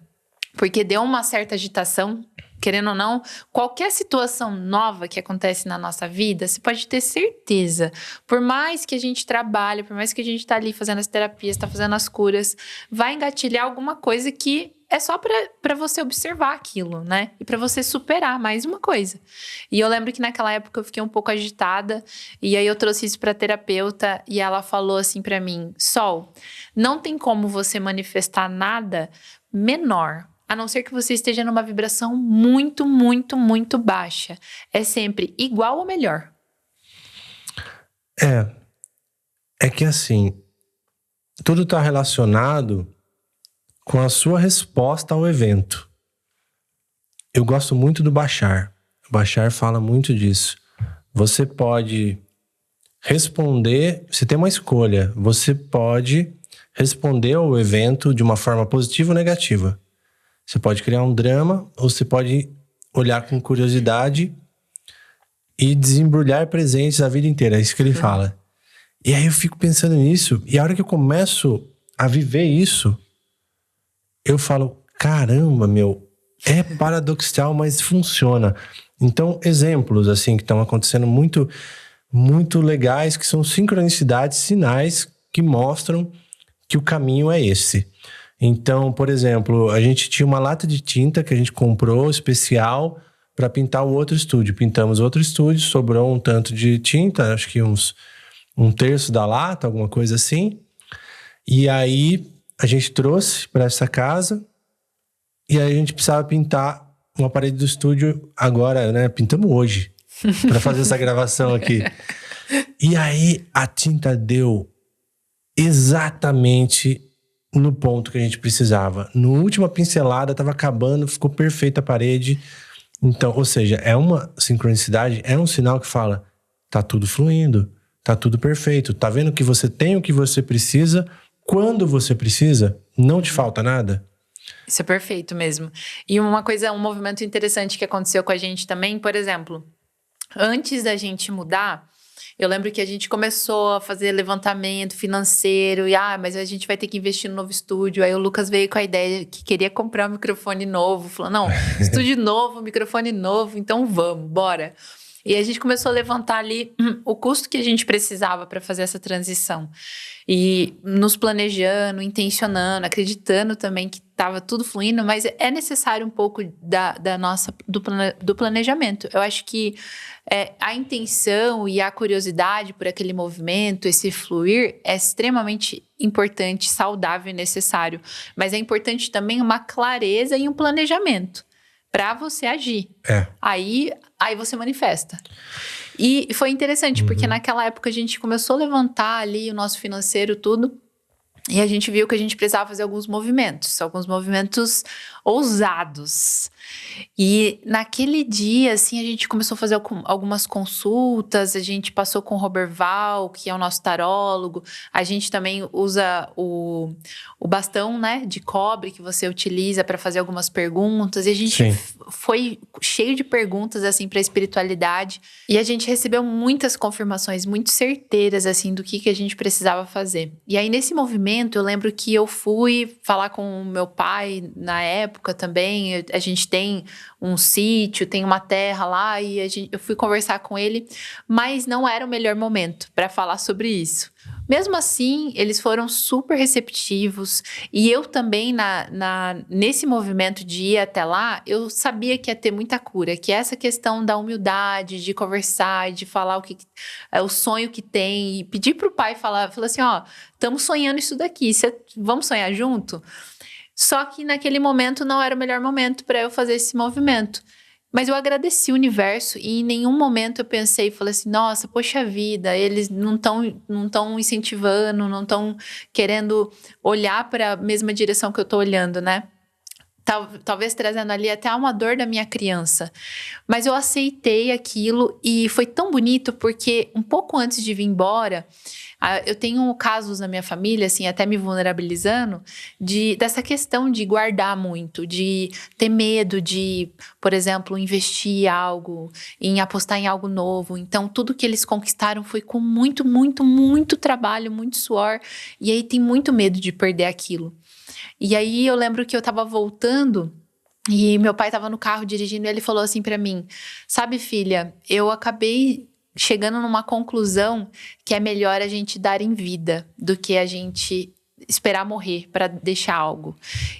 porque deu uma certa agitação, querendo ou não, qualquer situação nova que acontece na nossa vida, você pode ter certeza, por mais que a gente trabalhe, por mais que a gente tá ali fazendo as terapias, tá fazendo as curas, vai engatilhar alguma coisa que é só pra você observar aquilo, né? E pra você superar mais uma coisa. E eu lembro que naquela época eu fiquei um pouco agitada, e aí eu trouxe isso pra terapeuta, e ela falou assim pra mim, Sol, não tem como você manifestar nada menor, a não ser que você esteja numa vibração muito, muito, muito baixa. É sempre igual ou melhor. É que assim, tudo está relacionado com a sua resposta ao evento. Eu gosto muito do Bashar. O Bashar fala muito disso. Você pode responder, você tem uma escolha. Você pode responder ao evento de uma forma positiva ou negativa. Você pode criar um drama ou você pode olhar com curiosidade e desembrulhar presentes a vida inteira. É isso que ele fala. E aí eu fico pensando nisso. E a hora que eu começo a viver isso, eu falo, caramba, é paradoxal, mas funciona. Então, exemplos assim que estão acontecendo muito, muito legais, que são sincronicidades, sinais que mostram que o caminho é esse. Então, por exemplo, a gente tinha uma lata de tinta que a gente comprou especial para pintar o outro estúdio. Pintamos outro estúdio, sobrou um tanto de tinta, acho que um terço da lata, alguma coisa assim. E aí a gente trouxe para essa casa e aí a gente precisava pintar uma parede do estúdio agora, né? Pintamos hoje para fazer essa gravação aqui. E aí a tinta deu exatamente no ponto que a gente precisava. No última pincelada tava acabando, ficou perfeita a parede. Então, ou seja, é uma sincronicidade, é um sinal que fala, tá tudo fluindo, tá tudo perfeito. Tá vendo que você tem o que você precisa, quando você precisa, não te falta nada? Isso é perfeito mesmo. E uma coisa, um movimento interessante que aconteceu com a gente também, por exemplo, antes da gente mudar, eu lembro que a gente começou a fazer levantamento financeiro e, mas a gente vai ter que investir no novo estúdio. Aí o Lucas veio com a ideia que queria comprar um microfone novo. Falou, não, estúdio novo, microfone novo, então vamos, bora. E a gente começou a levantar ali o custo que a gente precisava para fazer essa transição. E nos planejando, intencionando, acreditando também que estava tudo fluindo, mas é necessário um pouco do planejamento. Eu acho que a intenção e a curiosidade por aquele movimento, esse fluir, é extremamente importante, saudável e necessário. Mas é importante também uma clareza e um planejamento para você agir. Aí você manifesta. E foi interessante, porque naquela época a gente começou a levantar ali o nosso financeiro, tudo, e a gente viu que a gente precisava fazer alguns movimentos ousados. E naquele dia, assim, a gente começou a fazer algumas consultas, a gente passou com o Robert Val, que é o nosso tarólogo, a gente também usa o bastão, né, de cobre que você utiliza para fazer algumas perguntas, e a gente foi cheio de perguntas, assim, para a espiritualidade, e a gente recebeu muitas confirmações, muito certeiras, assim, do que a gente precisava fazer. E aí, nesse movimento, eu lembro que eu fui falar com o meu pai na época também. A gente tem um sítio, tem uma terra lá, e eu fui conversar com ele, mas não era o melhor momento para falar sobre isso. Mesmo assim, eles foram super receptivos, e eu também, nesse movimento de ir até lá, eu sabia que ia ter muita cura, que essa questão da humildade, de conversar, de falar o sonho que tem, e pedir pro pai falar assim, estamos sonhando isso daqui, vamos sonhar junto? Só que naquele momento não era o melhor momento para eu fazer esse movimento. Mas eu agradeci o universo e em nenhum momento eu pensei e falei assim, nossa, poxa vida, eles não estão incentivando, não estão querendo olhar para a mesma direção que eu estou olhando, né? Talvez trazendo ali até uma dor da minha criança. Mas eu aceitei aquilo e foi tão bonito porque um pouco antes de vir embora, eu tenho casos na minha família, assim, até me vulnerabilizando, dessa questão de guardar muito, de ter medo de, por exemplo, investir em algo, em apostar em algo novo. Então, tudo que eles conquistaram foi com muito, muito, muito trabalho, muito suor. E aí tem muito medo de perder aquilo. E aí eu lembro que eu tava voltando e meu pai tava no carro dirigindo e ele falou assim pra mim, sabe, filha, eu acabei chegando numa conclusão que é melhor a gente dar em vida do que a gente esperar morrer para deixar algo.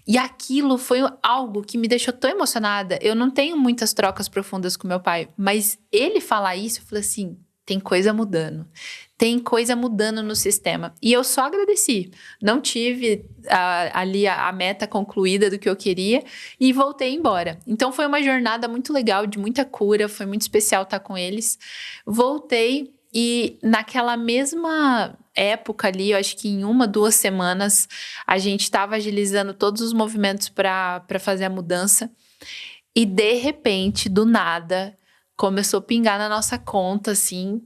E aquilo foi algo que me deixou tão emocionada. Eu não tenho muitas trocas profundas com meu pai, mas ele falar isso, eu falei assim, tem coisa mudando. Tem coisa mudando no sistema. E eu só agradeci. Não tive ali a meta concluída do que eu queria e voltei embora. Então foi uma jornada muito legal, de muita cura. Foi muito especial estar com eles. Voltei e naquela mesma época ali, eu acho que em 1-2 semanas, a gente estava agilizando todos os movimentos para fazer a mudança. E de repente, do nada, começou a pingar na nossa conta, assim,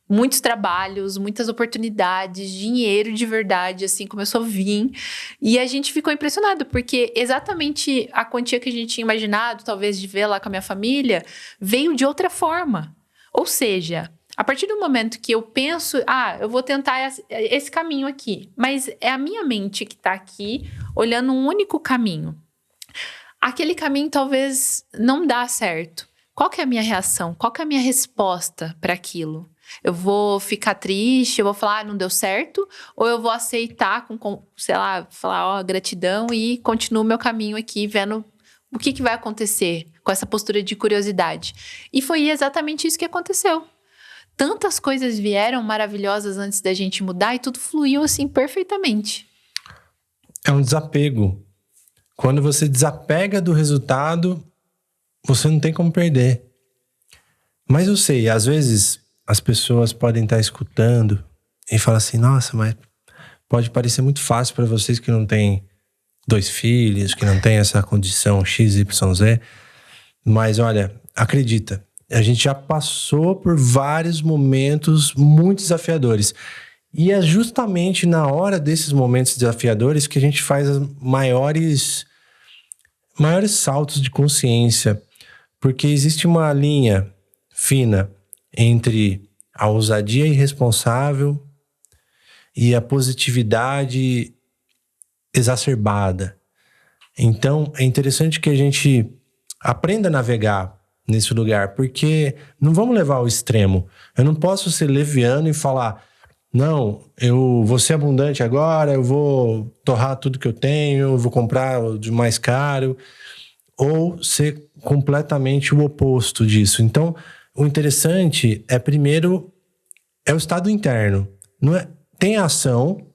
muitos trabalhos, muitas oportunidades, dinheiro de verdade, assim, começou a vir. E a gente ficou impressionado, porque exatamente a quantia que a gente tinha imaginado, talvez de ver lá com a minha família, veio de outra forma. Ou seja, a partir do momento que eu penso, eu vou tentar esse caminho aqui, mas é a minha mente que está aqui, olhando um único caminho. Aquele caminho talvez não dá certo. Qual que é a minha reação? Qual que é a minha resposta para aquilo? Eu vou ficar triste, eu vou falar, não deu certo? Ou eu vou aceitar sei lá, falar, gratidão e continuo meu caminho aqui, vendo o que vai acontecer com essa postura de curiosidade. E foi exatamente isso que aconteceu. tantas coisas vieram maravilhosas antes da gente mudar e tudo fluiu assim perfeitamente. É um desapego. Quando você desapega do resultado, você não tem como perder. Mas eu sei, às vezes as pessoas podem estar escutando e falar assim, nossa, mas pode parecer muito fácil para vocês que não têm 2 filhos, que não têm essa condição XYZ. Mas olha, acredita, a gente já passou por vários momentos muito desafiadores. E é justamente na hora desses momentos desafiadores que a gente faz os maiores saltos de consciência. Porque existe uma linha fina entre a ousadia irresponsável e a positividade exacerbada. Então, é interessante que a gente aprenda a navegar nesse lugar, porque não vamos levar ao extremo. Eu não posso ser leviano e falar, não, eu vou ser abundante agora, eu vou torrar tudo que eu tenho, eu vou comprar o de mais caro, ou ser completamente o oposto disso. Então, o interessante é, primeiro, é o estado interno. Não é, tem a ação,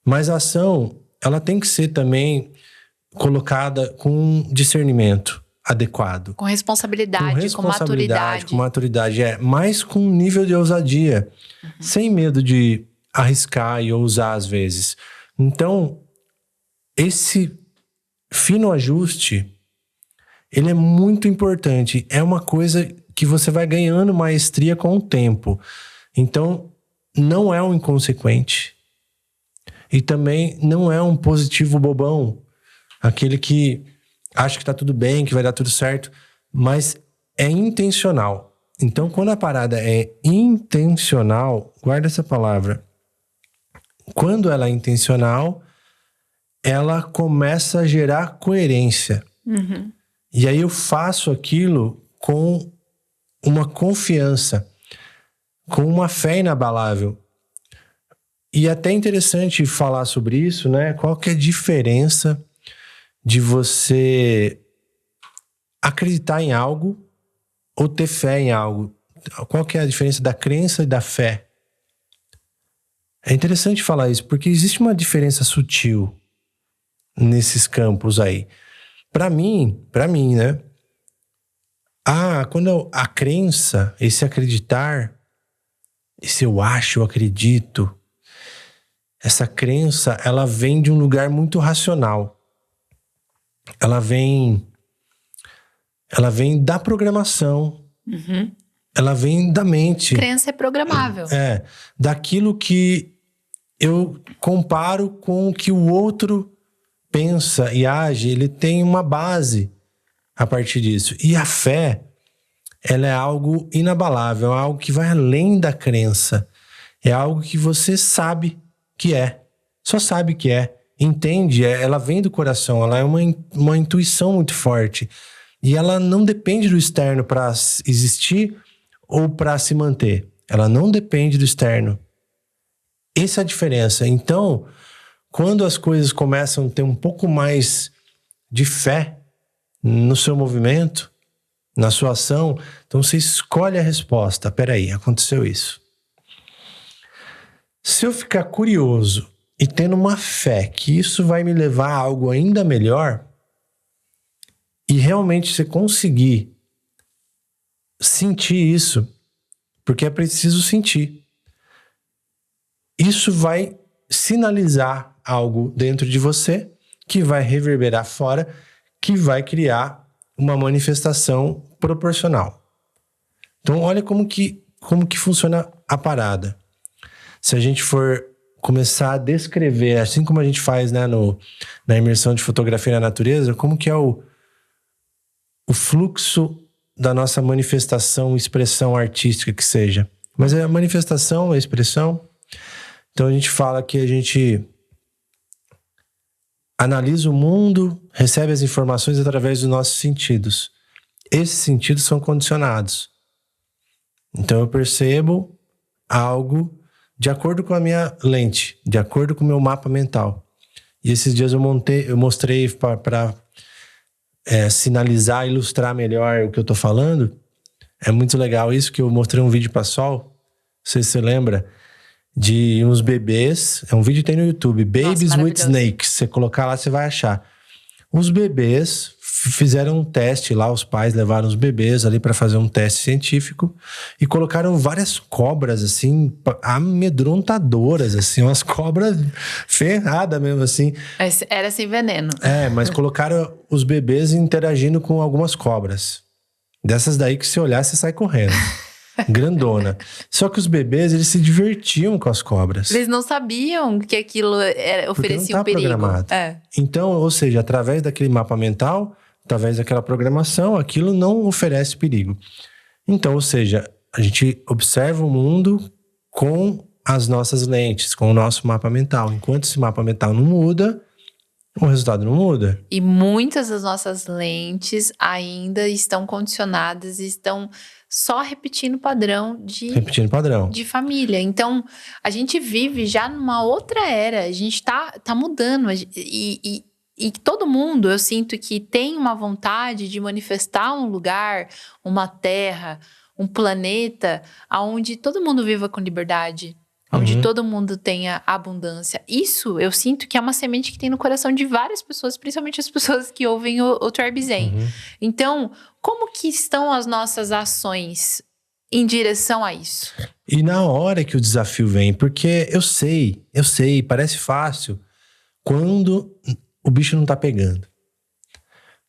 mas a ação ela tem que ser também colocada com discernimento adequado. Com responsabilidade, com maturidade. Com maturidade, mas com um nível de ousadia, sem medo de arriscar e ousar às vezes. Então, esse fino ajuste, ele é muito importante. É uma coisa que você vai ganhando maestria com o tempo. Então, não é um inconsequente. E também não é um positivo bobão. Aquele que acha que tá tudo bem, que vai dar tudo certo. Mas é intencional. Então, quando a parada é intencional, guarda essa palavra. Quando ela é intencional, ela começa a gerar coerência. Uhum. E aí eu faço aquilo com uma confiança, com uma fé inabalável. E é até interessante falar sobre isso, né? Qual que é a diferença de você acreditar em algo ou ter fé em algo? Qual que é a diferença da crença e da fé? É interessante falar isso, porque existe uma diferença sutil nesses campos aí. Para mim, né? Quando a crença, esse acreditar, esse eu acho, eu acredito, essa crença, ela vem de um lugar muito racional. Ela vem da programação. Uhum. Ela vem da mente. Crença é programável. Daquilo que eu comparo com o que o outro pensa e age, ele tem uma base a partir disso. E a fé, ela é algo inabalável, é algo que vai além da crença. É algo que você sabe que é. Só sabe que é. Entende? Ela vem do coração, ela é uma intuição muito forte. E ela não depende do externo para existir ou para se manter. Ela não depende do externo. Essa é a diferença. Então, quando as coisas começam a ter um pouco mais de fé no seu movimento, na sua ação, então você escolhe a resposta. Peraí, aconteceu isso. Se eu ficar curioso e tendo uma fé que isso vai me levar a algo ainda melhor, e realmente você conseguir sentir isso, porque é preciso sentir, isso vai sinalizar algo dentro de você que vai reverberar fora, que vai criar uma manifestação proporcional. Então, olha como que funciona a parada. Se a gente for começar a descrever, assim como a gente faz, né, na imersão de fotografia na natureza, como que é o fluxo da nossa manifestação, expressão artística que seja. Mas é a manifestação, a expressão. Então a gente fala que a gente analisa o mundo, recebe as informações através dos nossos sentidos. Esses sentidos são condicionados. Então eu percebo algo de acordo com a minha lente, de acordo com o meu mapa mental. E esses dias eu mostrei para sinalizar, ilustrar melhor o que eu tô falando. É muito legal isso, que eu mostrei um vídeo para Sol, Não sei se você lembra de uns bebês. É um vídeo que tem no YouTube. Babies with Snakes. Você colocar lá, você vai achar. Os bebês fizeram um teste lá. Os pais levaram os bebês ali para fazer um teste científico. E colocaram várias cobras, assim, amedrontadoras, assim. Umas cobras ferradas mesmo, assim. Era sem veneno. Mas colocaram os bebês interagindo com algumas cobras. Dessas daí que se olhar, você sai correndo. Grandona. Só que os bebês, eles se divertiam com as cobras. Eles não sabiam que aquilo oferecia um perigo. Programado. Então, ou seja, através daquele mapa mental, através daquela programação, aquilo não oferece perigo. Então, ou seja, a gente observa o mundo com as nossas lentes, com o nosso mapa mental. Enquanto esse mapa mental não muda, o resultado não muda. E muitas das nossas lentes ainda estão condicionadas, estão só repetindo padrão de família. Então, a gente vive já numa outra era. A gente tá mudando. E todo mundo, eu sinto que tem uma vontade de manifestar um lugar, uma terra, um planeta, onde todo mundo viva com liberdade. Onde todo mundo tenha abundância. Isso, eu sinto que é uma semente que tem no coração de várias pessoas, principalmente as pessoas que ouvem o Tribe Zen. Então, como que estão as nossas ações em direção a isso? E na hora que o desafio vem, porque eu sei, parece fácil quando o bicho não tá pegando.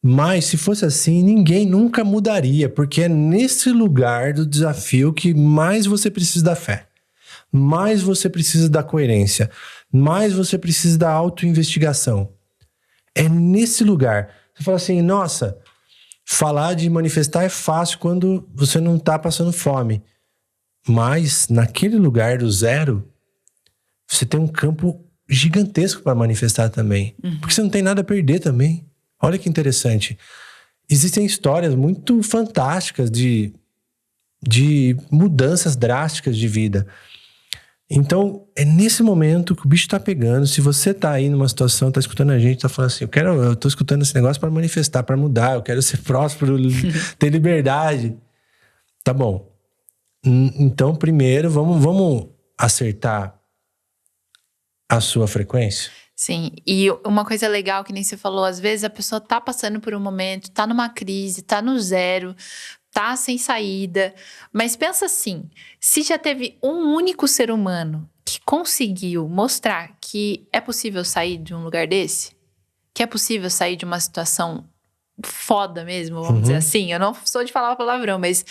Mas se fosse assim, ninguém nunca mudaria, porque é nesse lugar do desafio que mais você precisa da fé. Mais você precisa da coerência, mais você precisa da autoinvestigação. É nesse lugar. Você fala assim, nossa, falar de manifestar é fácil quando você não está passando fome. Mas naquele lugar do zero, você tem um campo gigantesco para manifestar também. Porque você não tem nada a perder também. Olha que interessante. Existem histórias muito fantásticas de mudanças drásticas de vida. Então, é nesse momento que o bicho tá pegando. Se você tá aí numa situação, tá escutando a gente, tá falando assim, eu tô escutando esse negócio para manifestar, para mudar, eu quero ser próspero, ter liberdade. Tá bom. Então, primeiro, vamos acertar a sua frequência? Sim, e uma coisa legal que nem você falou, às vezes a pessoa tá passando por um momento, tá numa crise, tá no zero, tá sem saída, mas pensa assim, se já teve um único ser humano que conseguiu mostrar que é possível sair de um lugar desse, que é possível sair de uma situação foda mesmo, vamos dizer assim, eu não sou de falar palavrão, mas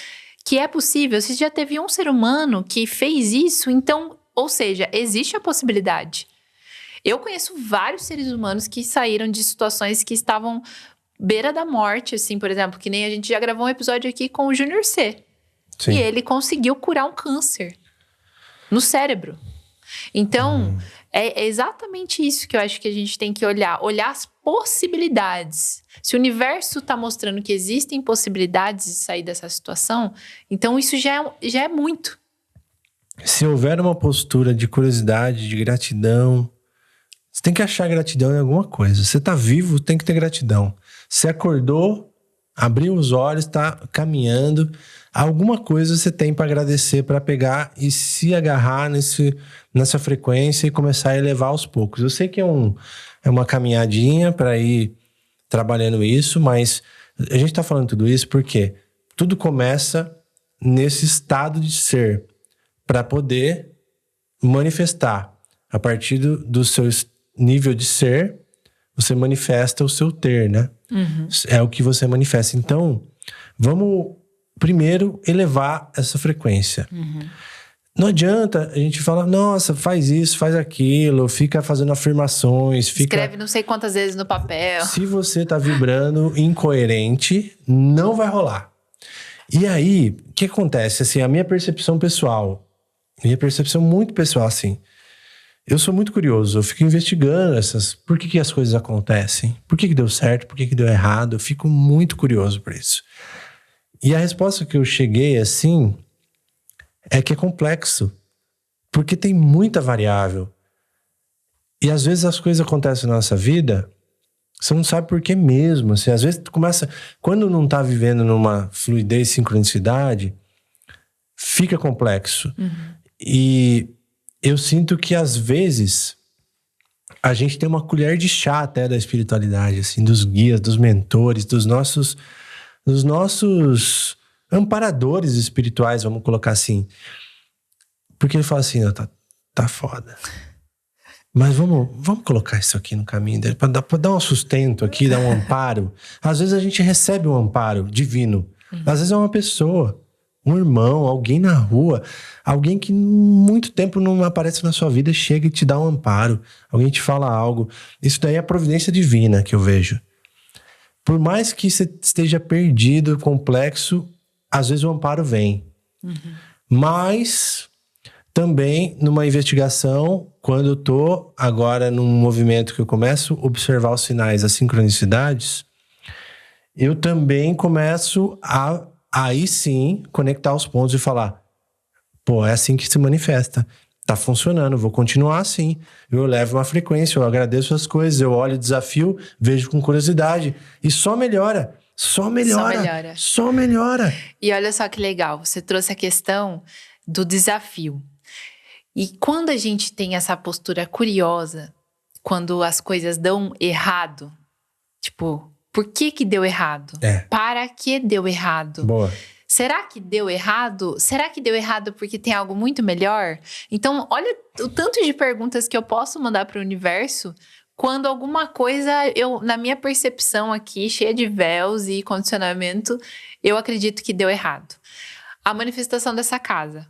que é possível, se já teve um ser humano que fez isso, então, ou seja, existe a possibilidade. Eu conheço vários seres humanos que saíram de situações que estavam beira da morte, assim, por exemplo, que nem a gente já gravou um episódio aqui com o Júnior C. Sim. E ele conseguiu curar um câncer no cérebro. Então, é exatamente isso que eu acho que a gente tem que olhar as possibilidades. Se o universo está mostrando que existem possibilidades de sair dessa situação, então isso já é muito. Se houver uma postura de curiosidade, de gratidão, você tem que achar gratidão em alguma coisa. Você tá vivo, tem que ter gratidão. Você acordou, abriu os olhos, tá caminhando. Alguma coisa você tem para agradecer, para pegar e se agarrar nessa frequência e começar a elevar aos poucos. Eu sei que é uma caminhadinha para ir trabalhando isso, mas a gente tá falando tudo isso porque tudo começa nesse estado de ser para poder manifestar. A partir do seu nível de ser, você manifesta o seu ter, né? É o que você manifesta. Então, vamos primeiro elevar essa frequência. Não adianta a gente falar, nossa, faz isso, faz aquilo, fica fazendo afirmações, escreve não sei quantas vezes no papel. Se você tá vibrando incoerente, não vai rolar. E aí, o que acontece? Assim, a minha percepção pessoal, muito pessoal, assim, eu sou muito curioso, eu fico investigando por que as coisas acontecem, por que deu certo, por que deu errado, eu fico muito curioso por isso. E a resposta que eu cheguei, assim, é que é complexo, porque tem muita variável. E às vezes as coisas acontecem na nossa vida, você não sabe por que mesmo, assim, às vezes tu começa, quando não tá vivendo numa fluidez, sincronicidade, fica complexo. E eu sinto que às vezes a gente tem uma colher de chá até da espiritualidade, assim, dos guias, dos mentores, dos nossos amparadores espirituais, vamos colocar assim. Porque ele fala assim, tá foda. Mas vamos colocar isso aqui no caminho dele, pra dar um sustento aqui, dar um amparo. Às vezes a gente recebe um amparo divino. Às vezes é uma pessoa, um irmão, alguém na rua, alguém que muito tempo não aparece na sua vida, chega e te dá um amparo. Alguém te fala algo. Isso daí é a providência divina que eu vejo. Por mais que você esteja perdido, complexo, às vezes o amparo vem. Mas também numa investigação, quando eu tô agora num movimento que eu começo a observar os sinais, as sincronicidades, eu também começo a, aí sim, conectar os pontos e falar, pô, é assim que se manifesta. Tá funcionando, vou continuar assim. Eu levo uma frequência, eu agradeço as coisas, eu olho o desafio, vejo com curiosidade. E só melhora. Só melhora. Só melhora. E olha só que legal, você trouxe a questão do desafio. E quando a gente tem essa postura curiosa, quando as coisas dão errado, tipo, por que deu errado? Para que deu errado? Boa. Será que deu errado? Será que deu errado porque tem algo muito melhor? Então, olha o tanto de perguntas que eu posso mandar para o universo quando alguma coisa, na minha percepção aqui, cheia de véus e condicionamento, eu acredito que deu errado. A manifestação dessa casa.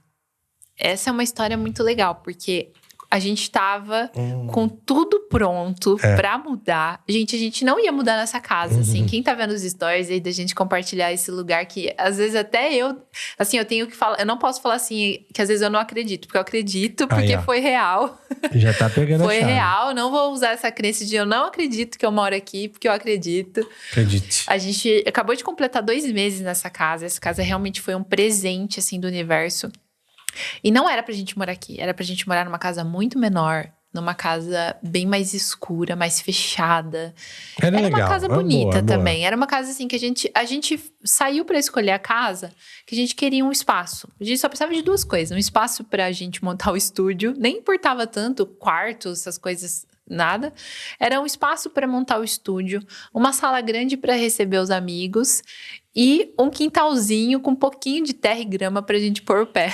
Essa é uma história muito legal, porque a gente estava com tudo pronto pra mudar. Gente, a gente não ia mudar nessa casa, assim. Quem tá vendo os stories aí da gente compartilhar esse lugar que, às vezes, até eu... Assim, eu tenho que falar... Eu não posso falar assim, que às vezes eu não acredito. Porque eu acredito, porque foi real. Já tá pegando Foi a chave. real. Não vou usar essa crença de eu não acredito que eu moro aqui, porque eu acredito. Acredite. A gente acabou de completar 2 meses nessa casa. Essa casa realmente foi um presente, assim, do universo. E não era pra gente morar aqui, era pra gente morar numa casa muito menor, numa casa bem mais escura, mais fechada. Era legal. Uma casa bonita boa. também. Era uma casa assim que a gente saiu pra escolher a casa, que a gente queria um espaço. A gente só precisava de 2 coisas: um espaço pra gente montar o estúdio, nem importava tanto quarto, essas coisas, nada. Era um espaço pra montar o estúdio, uma sala grande pra receber os amigos e um quintalzinho com um pouquinho de terra e grama pra gente pôr o pé.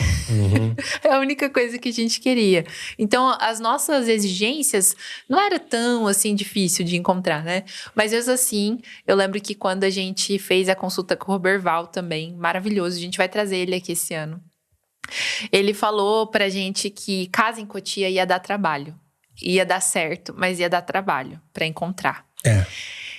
É a única coisa que a gente queria. Então, as nossas exigências não era tão, assim, difícil de encontrar, né? Mas, mesmo assim, eu lembro que quando a gente fez a consulta com o Roberval também, maravilhoso, a gente vai trazer ele aqui esse ano. Ele falou pra gente que casa em Cotia ia dar trabalho. Ia dar certo, mas ia dar trabalho pra encontrar.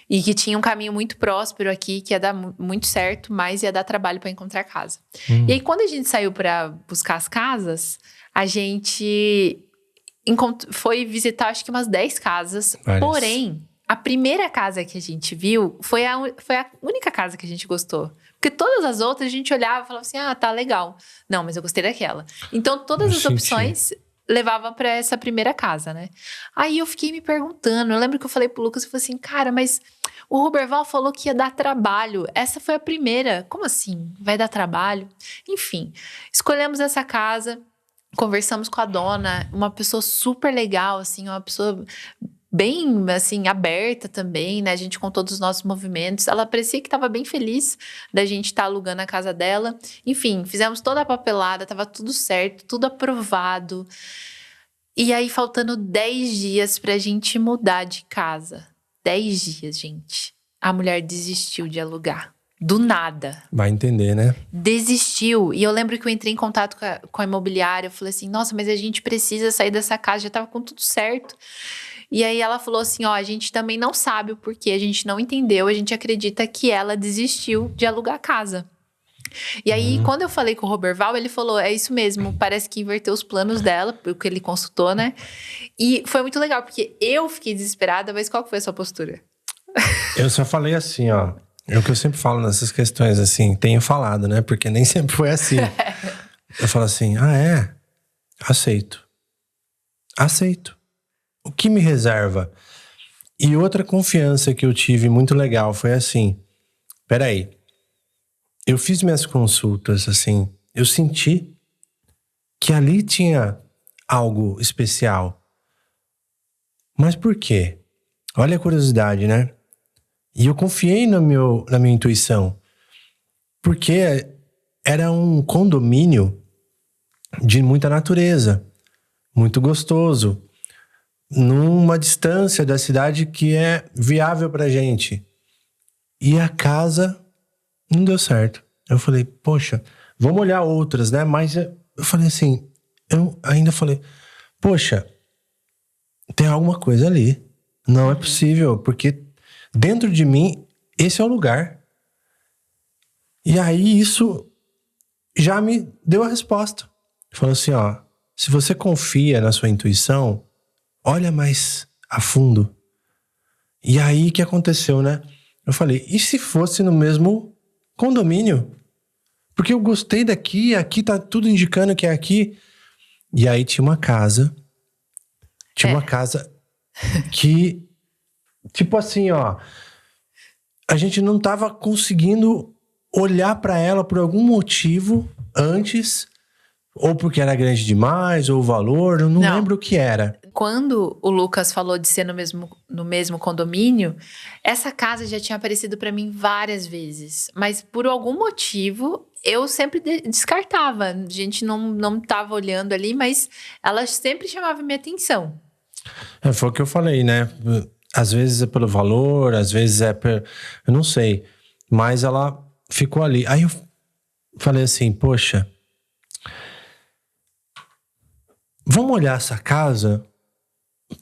E que tinha um caminho muito próspero aqui, que ia dar muito certo, mas ia dar trabalho para encontrar casa. E aí, quando a gente saiu para buscar as casas, a gente foi visitar, acho que umas 10 casas. Porém, a primeira casa que a gente viu foi a única casa que a gente gostou. Porque todas as outras a gente olhava e falava assim, tá legal. Não, mas eu gostei daquela. Então, todas as opções levava pra essa primeira casa, né? Aí eu fiquei me perguntando, eu lembro que eu falei pro Lucas, eu falei assim, cara, mas o Roberval falou que ia dar trabalho, essa foi a primeira, como assim? Vai dar trabalho? Enfim, escolhemos essa casa, conversamos com a dona, uma pessoa super legal, assim, uma pessoa bem, assim, aberta também, né? A gente contou dos nossos movimentos. Ela parecia que estava bem feliz da gente estar alugando a casa dela. Enfim, fizemos toda a papelada, estava tudo certo, tudo aprovado. E aí, faltando 10 dias pra gente mudar de casa. 10 dias, gente. A mulher desistiu de alugar. Do nada. Vai entender, né? Desistiu. E eu lembro que eu entrei em contato com a imobiliária. Eu falei assim, nossa, mas a gente precisa sair dessa casa. Já tava com tudo certo. E aí ela falou assim, a gente também não sabe o porquê, a gente não entendeu, a gente acredita que ela desistiu de alugar a casa. E aí, quando eu falei com o Roberval, ele falou, é isso mesmo, parece que inverteu os planos dela, porque ele consultou, né? E foi muito legal, porque eu fiquei desesperada, mas qual que foi a sua postura? Eu só falei assim, é o que eu sempre falo nessas questões, assim, tenho falado, né? Porque nem sempre foi assim. Eu falo assim, aceito. O que me reserva? E outra confiança que eu tive muito legal foi assim, peraí, eu fiz minhas consultas, assim, eu senti que ali tinha algo especial. Mas por quê? Olha a curiosidade, né? E eu confiei na minha intuição. Porque era um condomínio de muita natureza, muito gostoso, numa distância da cidade que é viável pra gente. E a casa não deu certo. Eu falei, poxa, vamos olhar outras, né? Mas eu falei assim, eu ainda falei, poxa, tem alguma coisa ali. Não é possível, porque dentro de mim, esse é o lugar. E aí isso já me deu a resposta. Falou assim, ó, se você confia na sua intuição, olha mais a fundo. E aí o que aconteceu, né? Eu falei, e se fosse no mesmo condomínio? Porque eu gostei daqui, aqui tá tudo indicando que é aqui. E aí tinha uma casa. Tinha uma casa que, tipo assim, ó, a gente não tava conseguindo olhar pra ela por algum motivo antes, ou porque era grande demais, ou o valor, eu não lembro o que era. Quando o Lucas falou de ser no mesmo condomínio, essa casa já tinha aparecido pra mim várias vezes. Mas por algum motivo, eu sempre descartava. A gente não tava olhando ali, mas ela sempre chamava minha atenção. Foi o que eu falei, né? Às vezes é pelo valor, às vezes é eu não sei. Mas ela ficou ali. Aí eu falei assim, poxa, vamos olhar essa casa?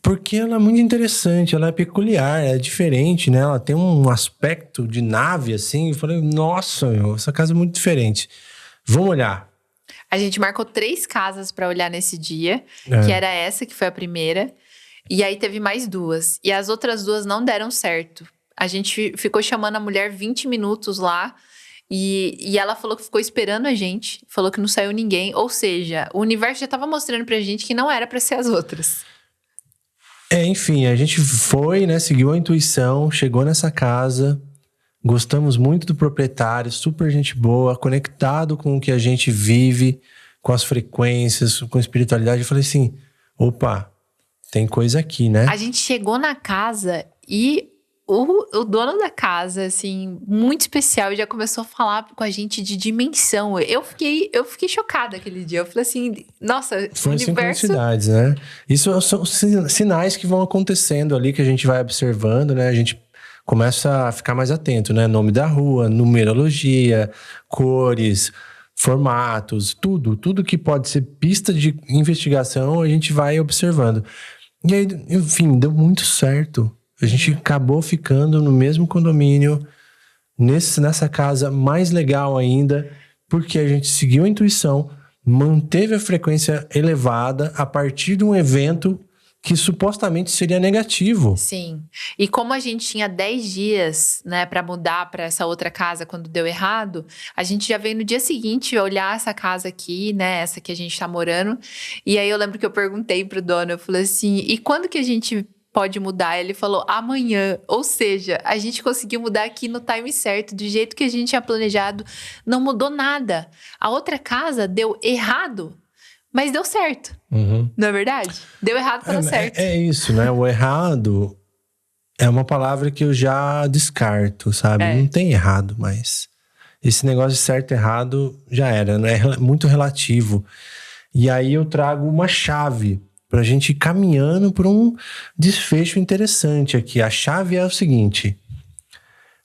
Porque ela é muito interessante, ela é peculiar, é diferente, né? Ela tem um aspecto de nave, assim. Eu falei, nossa, essa casa é muito diferente. Vamos olhar. A gente marcou 3 casas pra olhar nesse dia, que era essa, que foi a primeira. E aí teve mais 2. E as outras 2 não deram certo. A gente ficou chamando a mulher 20 minutos lá. E ela falou que ficou esperando a gente. Falou que não saiu ninguém. Ou seja, o universo já tava mostrando pra gente que não era pra ser as outras. Enfim, a gente foi, né? Seguiu a intuição, chegou nessa casa. Gostamos muito do proprietário, super gente boa, conectado com o que a gente vive, com as frequências, com a espiritualidade. Eu falei assim, opa, tem coisa aqui, né? A gente chegou na casa e o dono da casa, assim, muito especial, já começou a falar com a gente de dimensão. Eu fiquei chocada aquele dia. Eu falei assim, nossa, Foi o universo... sincronicidades, né? Isso são sinais que vão acontecendo ali, que a gente vai observando, né? A gente começa a ficar mais atento, né? Nome da rua, numerologia, cores, formatos, tudo que pode ser pista de investigação, a gente vai observando. E aí, enfim, deu muito certo. A gente acabou ficando no mesmo condomínio, nessa casa mais legal ainda, porque a gente seguiu a intuição, manteve a frequência elevada a partir de um evento que supostamente seria negativo. Sim. E como a gente tinha 10 dias, né, pra mudar pra essa outra casa quando deu errado, a gente já veio no dia seguinte olhar essa casa aqui, né, essa que a gente tá morando. E aí eu lembro que eu perguntei pro dono, eu falei assim, e quando que a gente pode mudar? Ele falou, amanhã. Ou seja, a gente conseguiu mudar aqui no time certo, do jeito que a gente tinha planejado. Não mudou nada. A outra casa deu errado, mas deu certo. Não é verdade? Deu errado para dar certo. É isso, né? O errado é uma palavra que eu já descarto, sabe? Não tem errado, mas esse negócio de certo e errado já era, né? É muito relativo. E aí eu trago uma chave pra gente ir caminhando por um desfecho interessante aqui. A chave é o seguinte: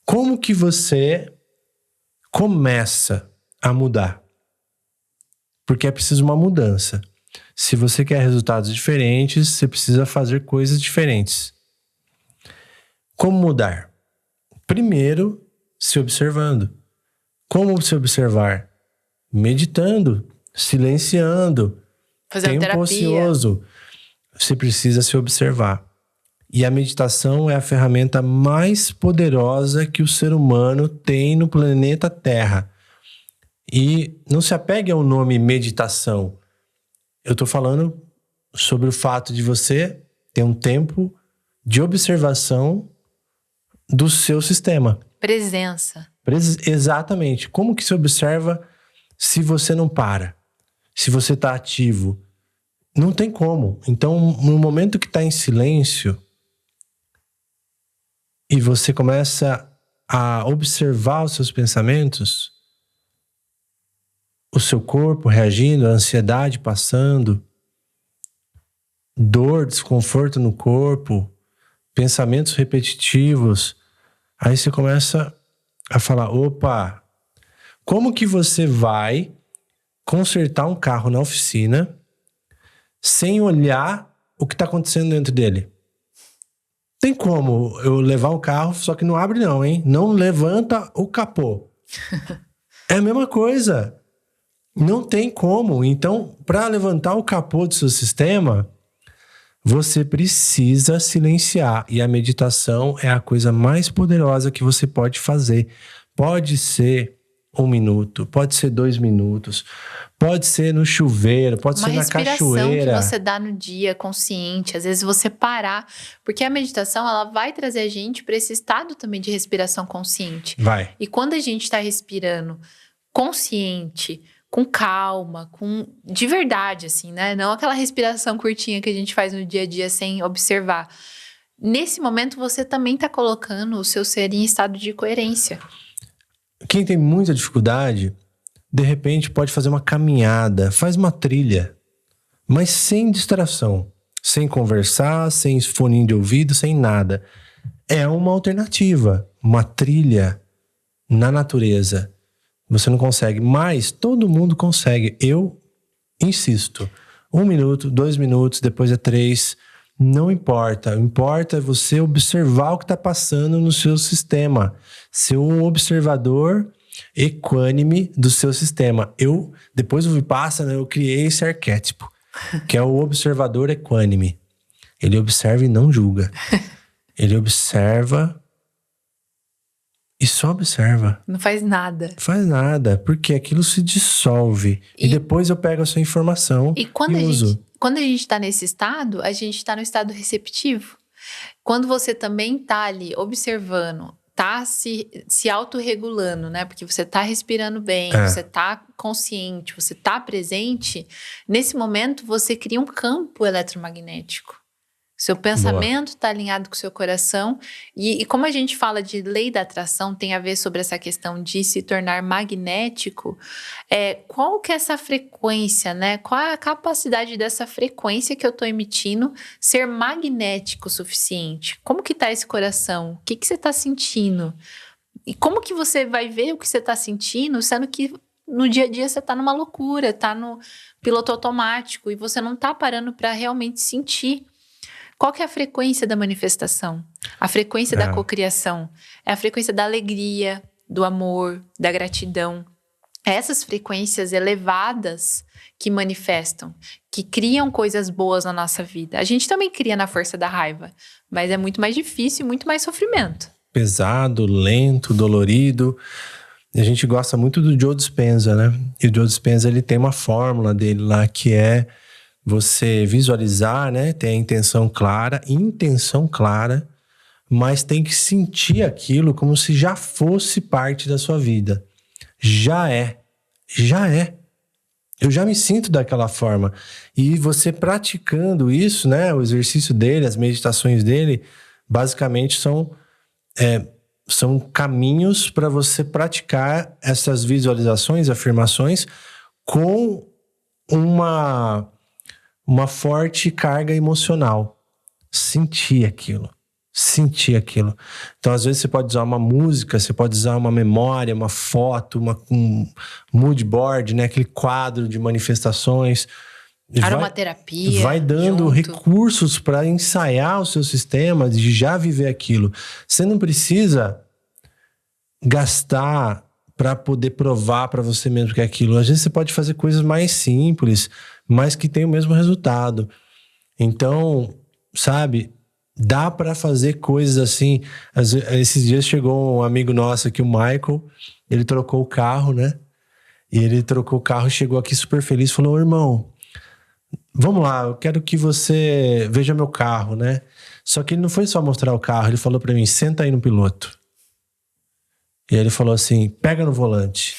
como que você começa a mudar? Porque é preciso uma mudança. Se você quer resultados diferentes, você precisa fazer coisas diferentes. Como mudar? Primeiro, se observando. Como se observar? Meditando, silenciando, Fazendo tempo ocioso. Você precisa se observar. E a meditação é a ferramenta mais poderosa que o ser humano tem no planeta Terra. E não se apegue ao nome meditação. Eu tô falando sobre o fato de você ter um tempo de observação do seu sistema. Presença. Exatamente. Como que se observa se você não para? se você está ativo. Não tem como. Então, no momento que está em silêncio e você começa a observar os seus pensamentos, o seu corpo reagindo, a ansiedade passando, dor, desconforto no corpo, pensamentos repetitivos, aí você começa a falar, opa, como que você vai consertar um carro na oficina sem olhar o que está acontecendo dentro dele? Tem como eu levar o carro, só que não abre não, hein? Não levanta o capô. É a mesma coisa. Não tem como. Então, para levantar o capô do seu sistema, você precisa silenciar. E a meditação é a coisa mais poderosa que você pode fazer. Pode ser 1 minuto, pode ser 2 minutos, pode ser no chuveiro, pode ser na cachoeira. Uma respiração que você dá no dia, consciente. Às vezes você parar, porque a meditação ela vai trazer a gente para esse estado também de respiração consciente. Vai. E quando a gente está respirando consciente, com calma, de verdade, assim, né? Não aquela respiração curtinha que a gente faz no dia a dia sem observar. Nesse momento, você também está colocando o seu ser em estado de coerência. Quem tem muita dificuldade, de repente pode fazer uma caminhada, faz uma trilha, mas sem distração, sem conversar, sem fone de ouvido, sem nada. É uma alternativa, uma trilha na natureza. Você não consegue, mas todo mundo consegue. Eu insisto, 1 minuto, 2 minutos, depois é 3, não importa. O importa é você observar o que está passando no seu sistema. Ser um observador equânime do seu sistema. Depois do Vipassana, eu criei esse arquétipo, que é o observador equânime. Ele observa e não julga. Ele observa e só observa. Não faz nada. Não faz nada, porque aquilo se dissolve. E depois eu pego a sua informação e uso. Quando a gente está nesse estado, a gente está no estado receptivo. Quando você também está ali observando, tá se autorregulando, né? Porque você tá respirando bem, você tá consciente, você tá presente. Nesse momento, você cria um campo eletromagnético. Seu pensamento está alinhado com o seu coração. E como a gente fala de lei da atração, tem a ver sobre essa questão de se tornar magnético. Qual que é essa frequência, né? Qual é a capacidade dessa frequência que eu estou emitindo ser magnético o suficiente? Como que está esse coração? O que você está sentindo? E como que você vai ver o que você está sentindo, sendo que no dia a dia você está numa loucura, está no piloto automático e você não está parando para realmente sentir. Qual que é a frequência da manifestação? A frequência da cocriação. É a frequência da alegria, do amor, da gratidão. É essas frequências elevadas que manifestam, que criam coisas boas na nossa vida. A gente também cria na força da raiva, mas é muito mais difícil e muito mais sofrimento. Pesado, lento, dolorido. E a gente gosta muito do Joe Dispenza, né? E o Joe Dispenza, ele tem uma fórmula dele lá que é você visualizar, né? Ter a intenção clara, mas tem que sentir aquilo como se já fosse parte da sua vida. Já é. Eu já me sinto daquela forma. E você praticando isso, né? O exercício dele, as meditações dele, basicamente são caminhos para você praticar essas visualizações, afirmações com uma forte carga emocional. Sentir aquilo. Então, às vezes, você pode usar uma música, você pode usar uma memória, uma foto, um mood board, né? Aquele quadro de manifestações. Aromaterapia. Vai dando recursos para ensaiar o seu sistema de já viver aquilo. Você não precisa gastar para poder provar para você mesmo que é aquilo. Às vezes você pode fazer coisas mais simples, mas que tem o mesmo resultado. Então, sabe, dá para fazer coisas assim. Esses dias chegou um amigo nosso aqui, o Michael, ele trocou o carro, né? E ele trocou o carro, chegou aqui super feliz, falou: irmão, vamos lá, eu quero que você veja meu carro, né? Só que ele não foi só mostrar o carro, ele falou para mim: senta aí no piloto. E ele falou assim: pega no volante.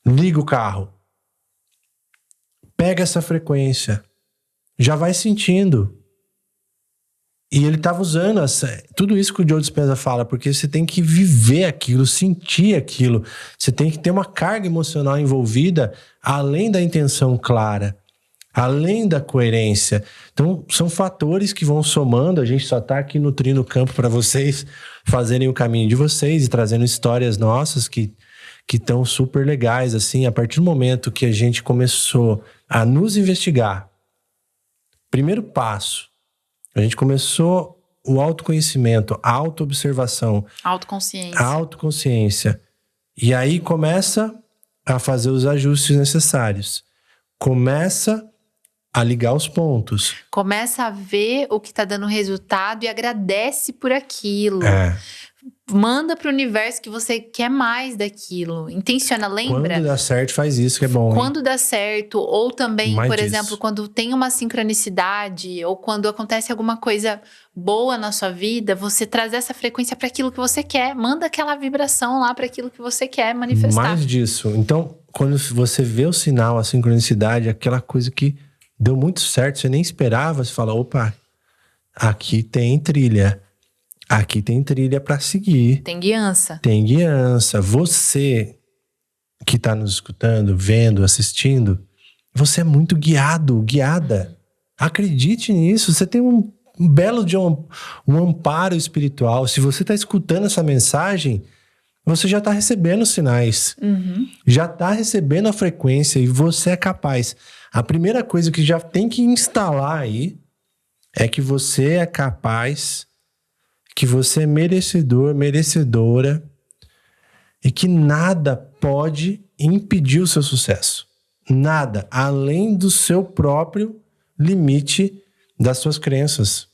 Liga o carro. pega essa frequência. Já vai sentindo. E ele estava usando tudo isso que o Joe Dispenza fala, porque você tem que viver aquilo, sentir aquilo. Você tem que ter uma carga emocional envolvida, além da intenção clara, além da coerência. Então, são fatores que vão somando. A gente só está aqui nutrindo o campo para vocês fazerem o caminho de vocês e trazendo histórias nossas que estão super legais. Assim, a partir do momento que a gente começou a nos investigar, primeiro passo, a gente começou o autoconhecimento, a autoobservação. Autoconsciência. A autoconsciência. E aí começa a fazer os ajustes necessários. Começa a ligar os pontos. Começa a ver o que tá dando resultado e agradece por aquilo. Manda pro universo que você quer mais daquilo. Intenciona, lembra? Quando dá certo, faz isso que é bom. Quando dá certo, ou também, Mais por disso. exemplo, quando tem uma sincronicidade, ou quando acontece alguma coisa boa na sua vida, você traz essa frequência para aquilo que você quer. Manda aquela vibração lá para aquilo que você quer manifestar. Mais disso. Então, quando você vê o sinal, a sincronicidade, aquela coisa que deu muito certo, você nem esperava, você fala, opa, aqui tem trilha. Aqui tem trilha para seguir. Tem guiança. Tem guiança. Você que está nos escutando, vendo, assistindo, você é muito guiado, guiada. Acredite nisso. Você tem um belo de um amparo espiritual. Se você está escutando essa mensagem, você já está recebendo sinais. Já está recebendo a frequência e você é capaz. A primeira coisa que já tem que instalar aí é que você é capaz, que você é merecedor, merecedora e que nada pode impedir o seu sucesso. Nada, além do seu próprio limite das suas crenças,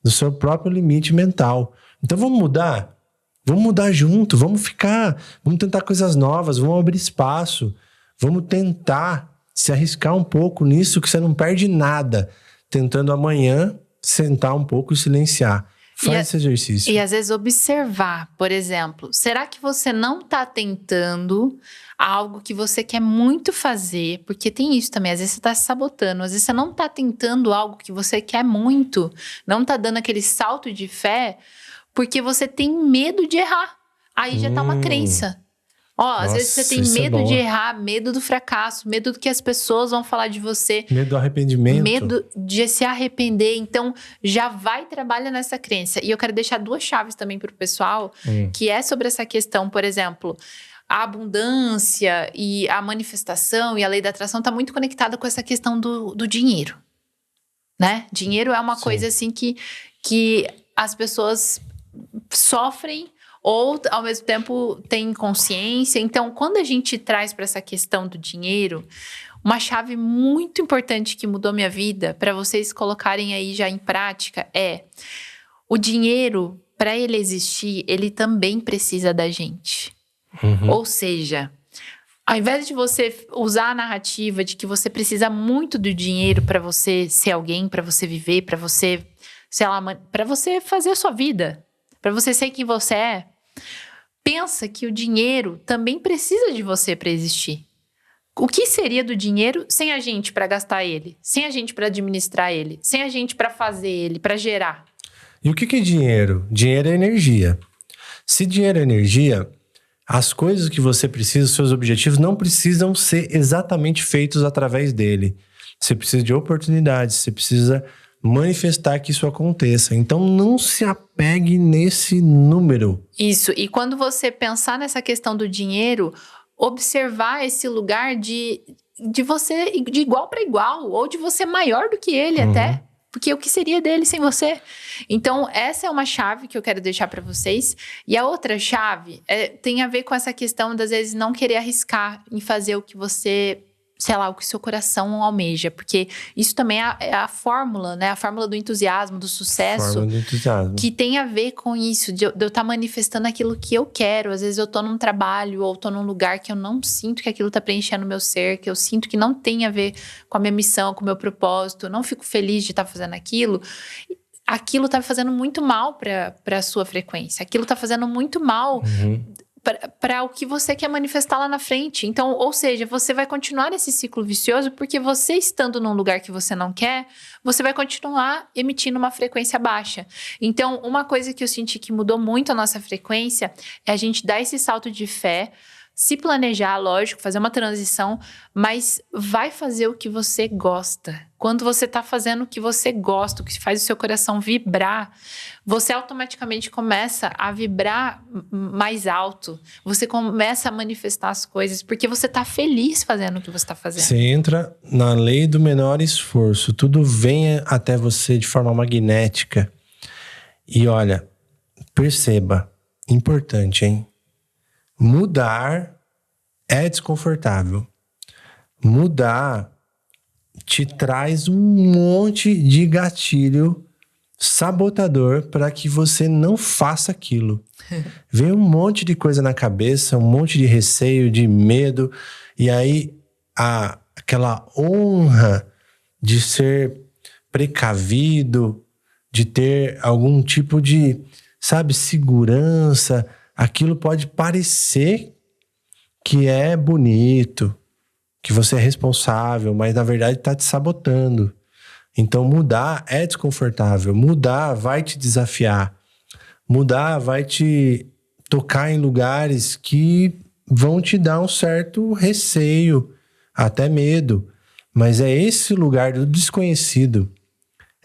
do seu próprio limite mental. Então vamos mudar? Vamos mudar junto, vamos tentar coisas novas, vamos abrir espaço, vamos tentar se arriscar um pouco nisso que você não perde nada, tentando amanhã sentar um pouco e silenciar. Faz esse exercício. E às vezes observar, por exemplo, será que você não está tentando algo que você quer muito fazer? Porque tem isso também, às vezes você está se sabotando, às vezes você não está tentando algo que você quer muito, não está dando aquele salto de fé, porque você tem medo de errar. Aí já tá uma crença. Às vezes você tem medo de errar, medo do fracasso, medo do que as pessoas vão falar de você. Medo do arrependimento. Medo de se arrepender. Então, já vai trabalhar nessa crença. E eu quero deixar 2 chaves também pro pessoal, que é sobre essa questão, por exemplo, a abundância e a manifestação e a lei da atração tá muito conectada com essa questão do dinheiro, né? Dinheiro é uma coisa assim que as pessoas sofrem ou ao mesmo tempo tem consciência. Então, quando a gente traz para essa questão do dinheiro, uma chave muito importante que mudou minha vida, para vocês colocarem aí já em prática, é o dinheiro, para ele existir, ele também precisa da gente. Ou seja, ao invés de você usar a narrativa de que você precisa muito do dinheiro para você ser alguém, para você viver, para você, sei lá, para você fazer a sua vida, para você ser quem você é, pensa que o dinheiro também precisa de você para existir. O que seria do dinheiro sem a gente para gastar ele? Sem a gente para administrar ele? Sem a gente para fazer ele, para gerar? E o que é dinheiro? Dinheiro é energia. Se dinheiro é energia, as coisas que você precisa, os seus objetivos, não precisam ser exatamente feitos através dele. Você precisa de oportunidades, você precisa manifestar que isso aconteça. Então, não se apegue nesse número. Isso. E quando você pensar nessa questão do dinheiro, observar esse lugar de você de igual para igual, ou de você maior do que ele até. Porque o que seria dele sem você? Então, essa é uma chave que eu quero deixar para vocês. E a outra chave tem a ver com essa questão das vezes não querer arriscar em fazer o que você, sei lá, o que seu coração almeja. Porque isso também é a fórmula, né? A fórmula do entusiasmo, do sucesso. Fórmula do entusiasmo. Que tem a ver com isso, de eu estar manifestando aquilo que eu quero. Às vezes eu tô num trabalho ou tô num lugar que eu não sinto que aquilo tá preenchendo o meu ser, que eu sinto que não tem a ver com a minha missão, com o meu propósito. Eu não fico feliz de estar fazendo aquilo. Aquilo tá fazendo muito mal pra sua frequência. Aquilo tá fazendo muito mal para o que você quer manifestar lá na frente. Então, ou seja, você vai continuar nesse ciclo vicioso porque você estando num lugar que você não quer, você vai continuar emitindo uma frequência baixa. Então, uma coisa que eu senti que mudou muito a nossa frequência é a gente dar esse salto de fé, se planejar, lógico, fazer uma transição, mas vai fazer o que você gosta. Quando você tá fazendo o que você gosta, o que faz o seu coração vibrar, você automaticamente começa a vibrar mais alto. Você começa a manifestar as coisas, porque você tá feliz fazendo o que você tá fazendo. Você entra na lei do menor esforço. Tudo vem até você de forma magnética. E olha, perceba, importante, hein? Mudar é desconfortável. Mudar te traz um monte de gatilho sabotador para que você não faça aquilo. Vem um monte de coisa na cabeça, um monte de receio, de medo. E aí, aquela honra de ser precavido, de ter algum tipo de, segurança. Aquilo pode parecer que é bonito, que você é responsável, mas na verdade está te sabotando. Então mudar é desconfortável, mudar vai te desafiar, mudar vai te tocar em lugares que vão te dar um certo receio, até medo. Mas é esse lugar do desconhecido.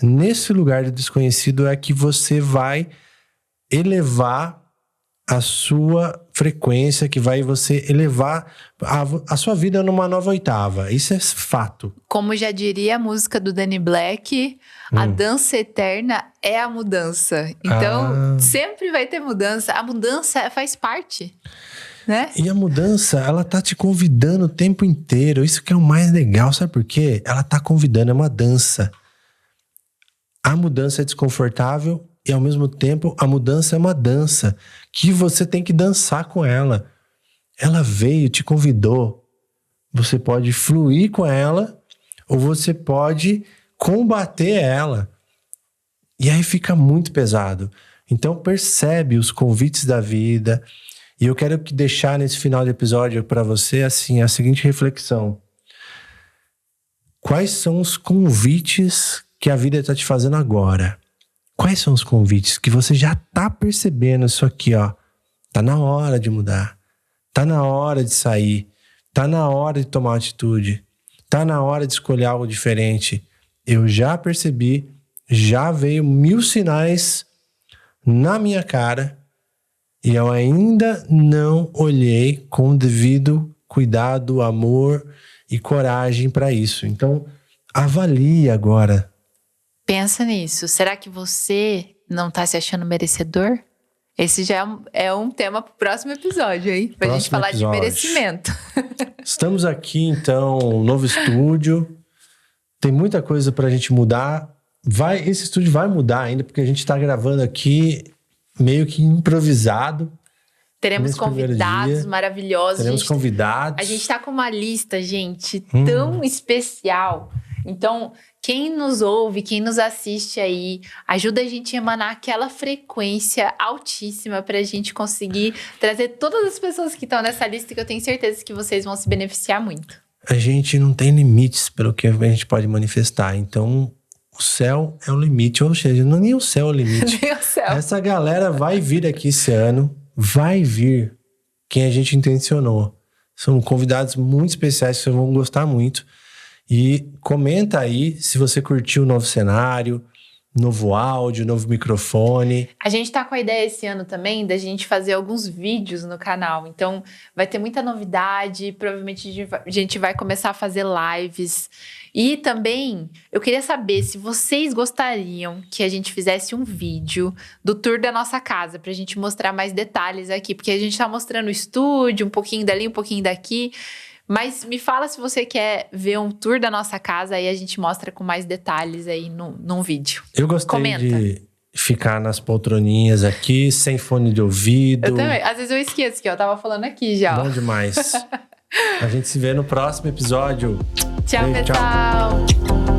Nesse lugar do desconhecido é que você vai elevar a sua frequência, que vai você elevar a sua vida numa nova oitava. Isso é fato. Como já diria a música do Danny Black, a dança eterna é a mudança. Então, sempre vai ter mudança. A mudança faz parte, né? E a mudança, ela tá te convidando o tempo inteiro. Isso que é o mais legal, sabe por quê? Ela tá convidando, é uma dança. A mudança é desconfortável, e ao mesmo tempo, a mudança é uma dança que você tem que dançar com ela. Ela veio, te convidou. Você pode fluir com ela ou você pode combater ela. E aí fica muito pesado. Então percebe os convites da vida. E eu quero deixar nesse final de episódio para você assim, a seguinte reflexão. Quais são os convites que a vida está te fazendo agora? Quais são os convites que você já tá percebendo isso aqui, ó? Tá na hora de mudar. Tá na hora de sair. Tá na hora de tomar uma atitude. Tá na hora de escolher algo diferente. Eu já percebi, já veio 1000 sinais na minha cara e eu ainda não olhei com o devido cuidado, amor e coragem para isso. Então, avalie agora. Pensa nisso. Será que você não tá se achando merecedor? Esse já é um tema pro próximo episódio, hein? Pra gente falar de merecimento. Estamos aqui, então, um novo estúdio. Tem muita coisa pra gente mudar. Esse estúdio vai mudar ainda, porque a gente tá gravando aqui meio que improvisado. Teremos convidados maravilhosos. Teremos convidados. A gente tá com uma lista, gente, tão especial. Então, quem nos ouve, quem nos assiste aí, ajuda a gente a emanar aquela frequência altíssima pra gente conseguir trazer todas as pessoas que estão nessa lista, que eu tenho certeza que vocês vão se beneficiar muito. A gente não tem limites pelo que a gente pode manifestar. Então, o céu é o limite. Ou seja, não é nem o céu é o limite. Nem o céu. Essa galera vai vir aqui esse ano. Vai vir quem a gente intencionou. São convidados muito especiais que vocês vão gostar muito. E comenta aí se você curtiu o novo cenário, novo áudio, novo microfone. A gente tá com a ideia esse ano também da gente fazer alguns vídeos no canal. Então vai ter muita novidade, provavelmente a gente vai começar a fazer lives. E também eu queria saber se vocês gostariam que a gente fizesse um vídeo do tour da nossa casa, pra gente mostrar mais detalhes aqui. Porque a gente tá mostrando o estúdio, um pouquinho dali, um pouquinho daqui. Mas me fala se você quer ver um tour da nossa casa, aí a gente mostra com mais detalhes aí num vídeo. Eu gostei de ficar nas poltroninhas aqui, sem fone de ouvido. Eu também. Às vezes eu esqueço que eu tava falando aqui já. Bom demais. A gente se vê no próximo episódio. Tchau, pessoal. Tchau.